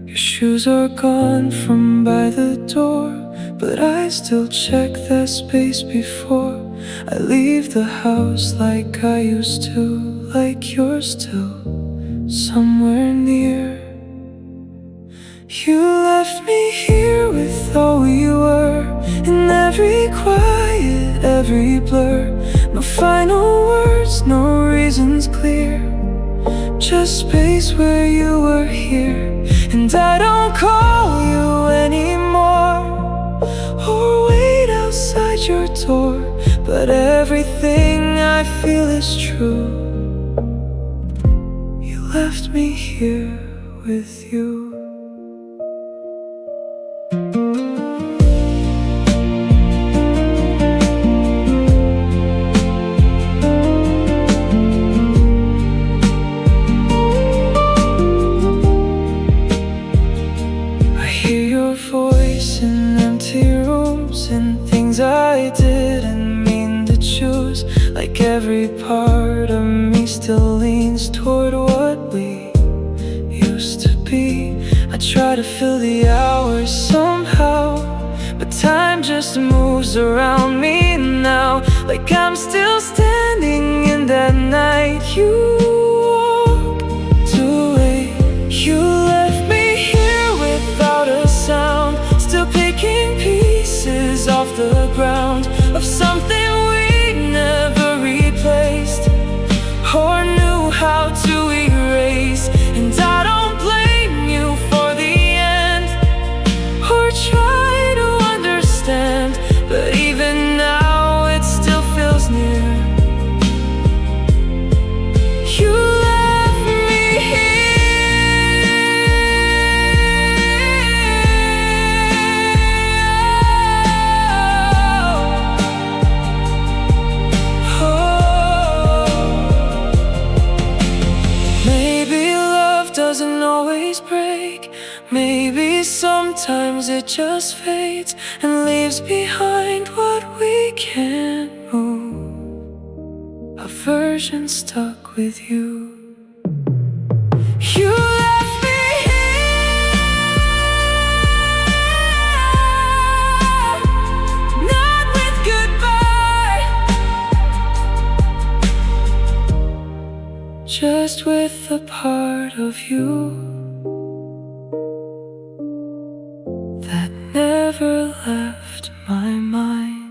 Your shoes are gone from by the door, but I still check that space before I leave the house like I used to, like you're still somewhere near. You left me here with all we were, in every quiet, every blur. No final words, no reasons clear, just space where you were here. And I don't call you anymore, or wait outside your door, but everything I feel is true. You left me here with you. I didn't mean to choose. Like every part of me still leans toward what we used to be. I try to fill the hours somehow, but time just moves around me now. Like I'm still standing in that night you walked away. You left me here without a sound, still picking pieces off the ground of something we never replaced or knew how to erase. And I don't blame you for the end or try to understand, but even now it still feels near. You left me doesn't always break. Maybe sometimes it just fades and leaves behind what we can't move, a version stuck with you. You left me here, not with goodbye, just with a part of you that never left my mind.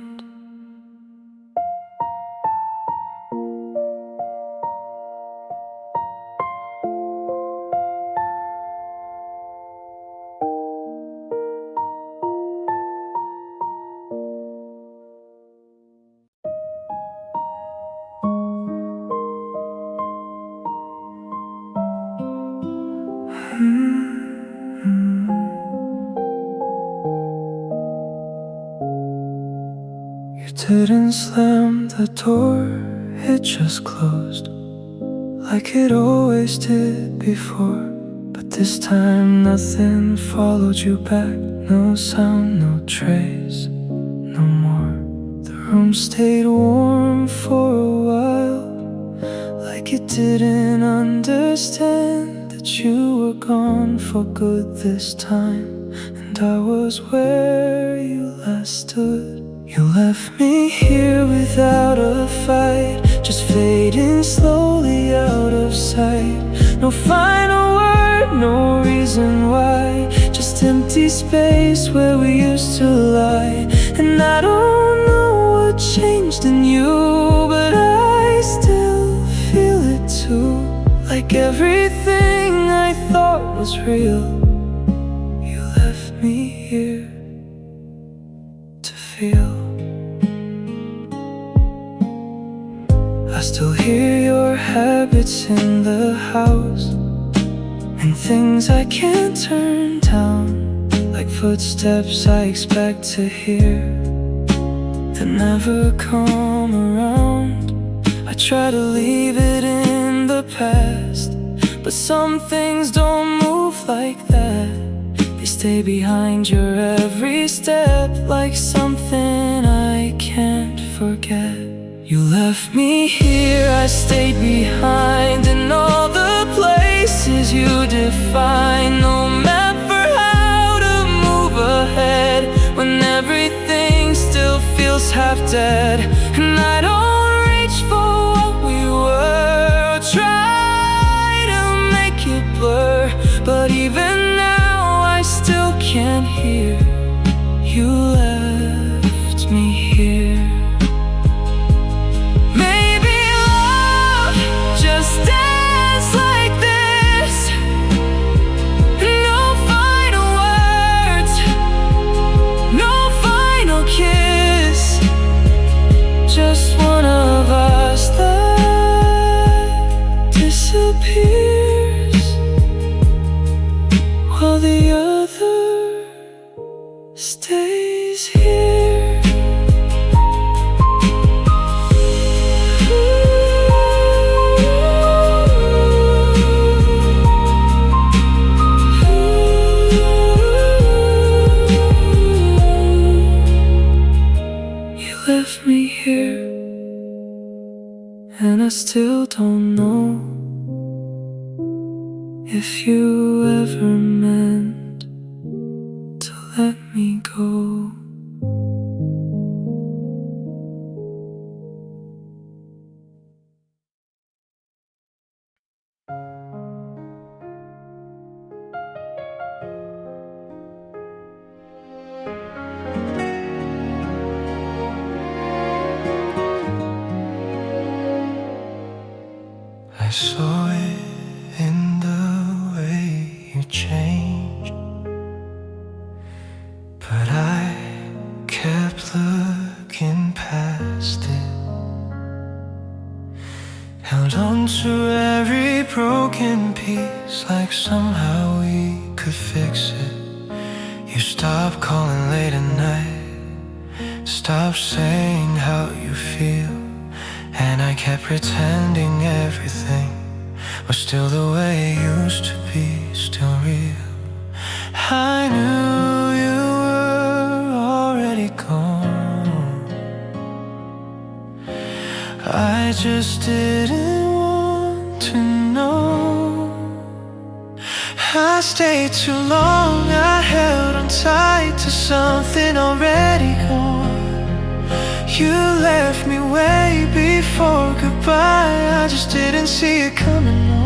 You didn't slam the door, it just closed like it always did before. But this time nothing followed you back, no sound, no trace, no more. The room stayed warm for a while, like it didn't understand that you were gone for good this time, and I was where you last stood. You left me here without a fight, just fading slowly out of sight. No final word, no reason why, just empty space where we used to lie. And I don't know what changed in you, but I still feel it too. Like everything I thought was real, you left me here to feel. I still hear your habits in the house, and things I can't turn down, like footsteps I expect to hear that never come around. I try to leave it in the past, but some things don't move like that. They stay behind your every step, like something I can't forget. You left me here, I stayed behind in all the places you define. No map for how to move ahead when everything still feels half dead. And I don't reach for what we were, or try to make it blur, but even now I still can't hear. You left me here. Just left me here, and I still don't know if you ever meant to let me go. I saw it in the way you changed, but I kept looking past it. Held on to every broken piece, like somehow we could fix it. You stopped calling late at night, stopped saying how you feel, and I kept pretending everything was still the way it used to be, still real. I knew you were already gone, I just didn't want to know. I stayed too long, I held on tight to something already gone. You left me way before goodbye, I just didn't see it coming on.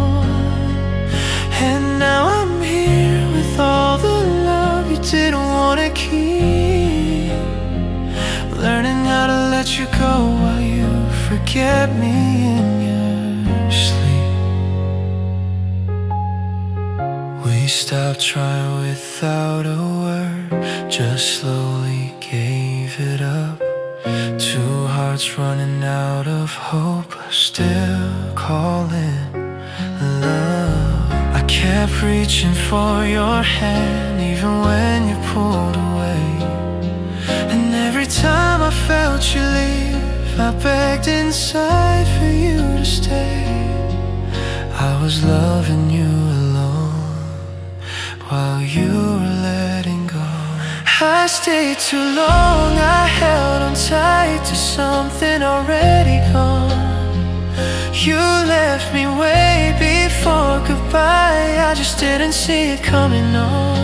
And now I'm here with all the love you didn't want to keep, learning how to let you go while you forget me in your sleep. We stopped trying without a word, just slowly gave it up. Two hearts running out of hope, still calling love. I kept reaching for your hand, even when you pulled away. And every time I felt you leave, I begged inside for you to stay. I was loving you alone while you were letting go. I stayed too long, I held on tight to something already gone. You left me way before goodbye, I just didn't see it coming on.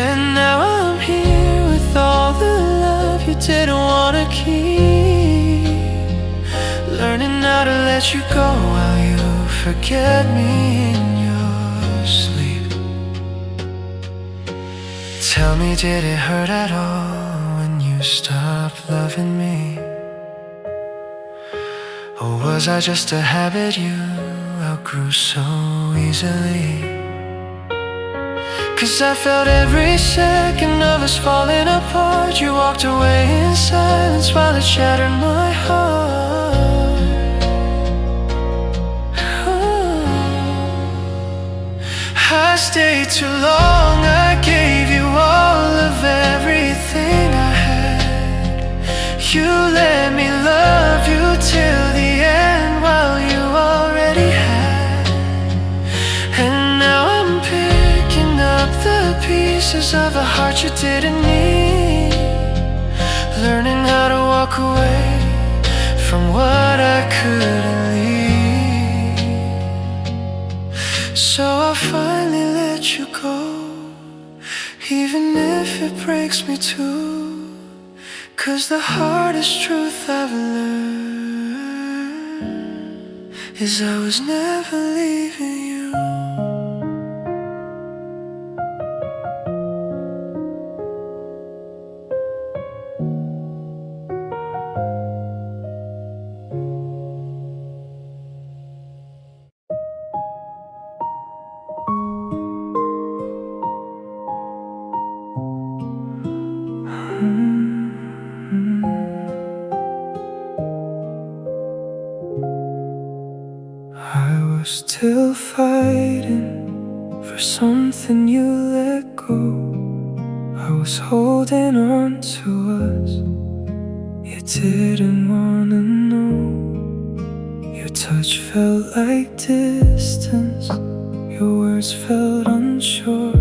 And now I'm here with all the love you didn't want to keep, learning how to let you go while you forget me in your sleep. Tell me, did it hurt at all when you stopped loving me? Or was I just a habit you outgrew so easily? 'Cause I felt every second of us falling apart. You walked away in silence while it shattered my heart. I stayed too long, I gave you all of everything I had. You let me love you till the end while you already had. And now I'm picking up the pieces of a heart you didn't need, learning how to walk away from what I couldn't leave. So I'll finally let you go, even if it breaks me too. 'Cause the hardest truth I've learned is I was never leaving you. I was still fighting for something you let go. I was holding on to us you didn't wanna know. Your touch felt like distance, your words felt unsure.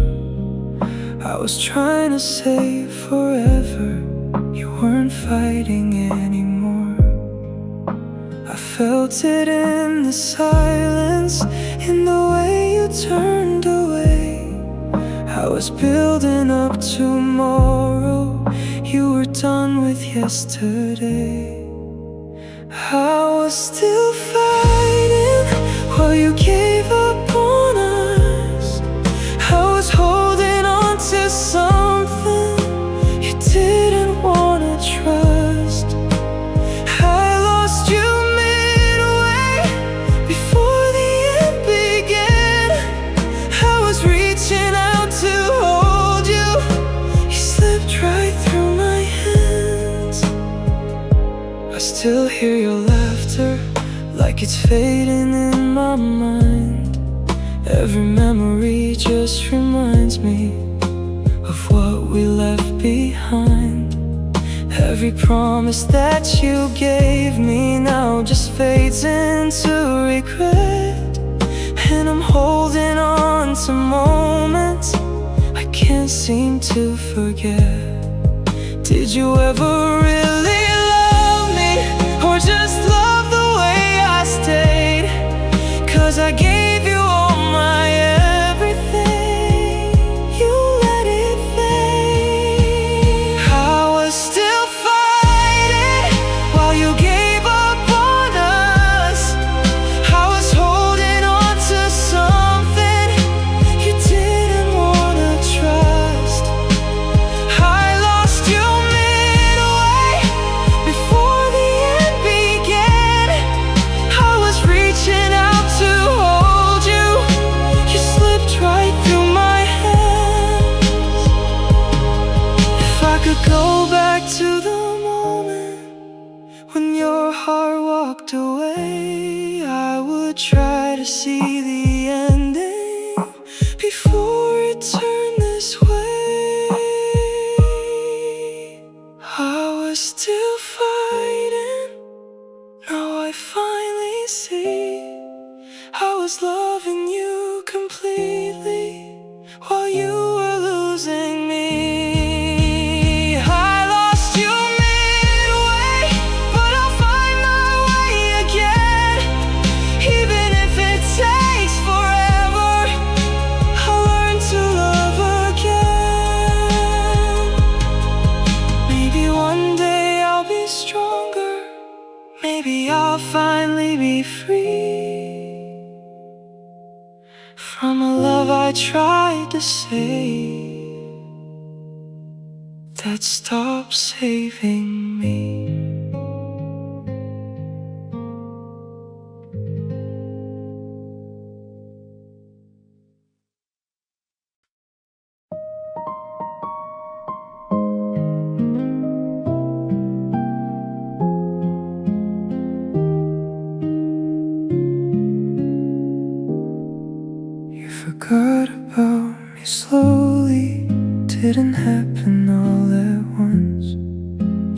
I was trying to say forever, you weren't fighting anymore. I felt it in the silence, in the way you turned away. I was building up tomorrow, you were done with yesterday. I was still fighting while you gave up on us. I was holding on to something you didn't wanna trust. I lost you midway before the end began. I was reaching out to hold you, you slipped right through my hands. I still hear your laughter, like it's fading in my mind. Every memory just reminds me of what we left behind. Every promise that you gave me now just fades into regret. And I'm holding on to moments I can't seem to forget. Did you ever really love me, or just love the way I stayed? 'Cause I gave you all my everything, you let it fade. I was still fighting while you gave up on us. I was holding on to something you didn't wanna trust. I lost you midway before the end began. I was reaching out to hold you, you slipped right through my hands. If I could go back to the moment when your heart walked away, I would try to see the ending before it turned this way. I was still fighting, now I finally see. I was loving you completely while you were losing me. I lost you midway, but I'll find my way again. Even if it takes forever, I'll learn to love again. Maybe one day I'll be stronger, maybe I'll finally be free from a love I tried to save that stopped saving me. You forgot about me slowly, didn't happen all at once.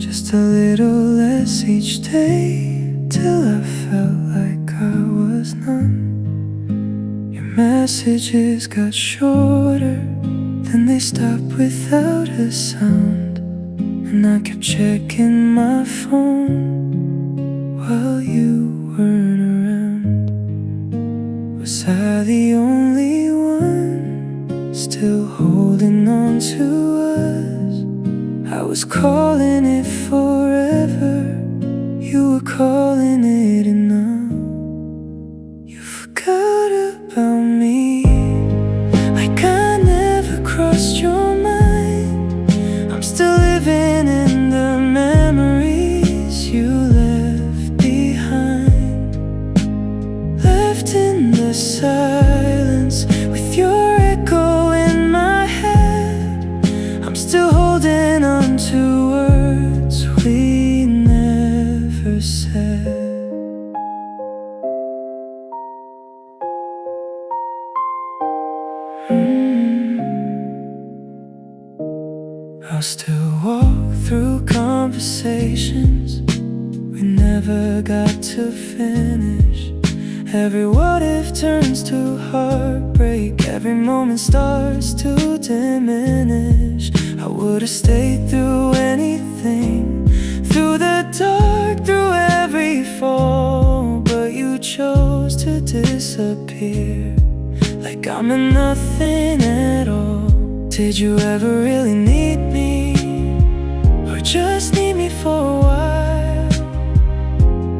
Just a little less each day, till I felt like I was numb. Your messages got shorter, then they stopped without a sound. And I kept checking my phone while you weren't around. Was I the only one still holding on to us? I was calling it forever, you were calling it enough. You forgot about me, like I never crossed your mind. I'm still living in the memories you left behind. Left in the silence with your echo in my head. I'm still holding on to words we never said. I'll still walk through conversations we never got to finish. Every what if turns to heartbreak, every moment starts to diminish. I would've stayed through anything, through the dark, through every fall. But you chose to disappear, like I'm in nothing at all. Did you ever really need me, or just need me for a while?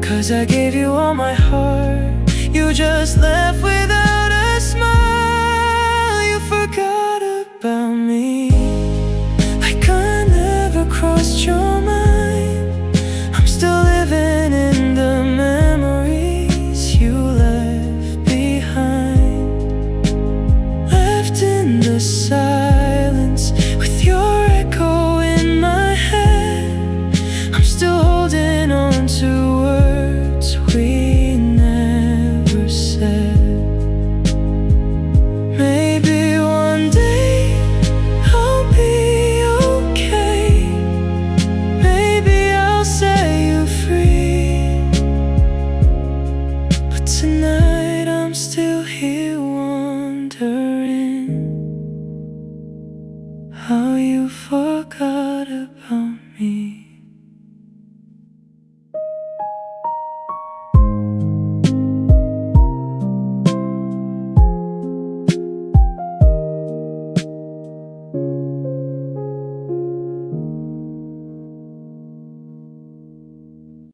'Cause I gave you all my heart, you just left with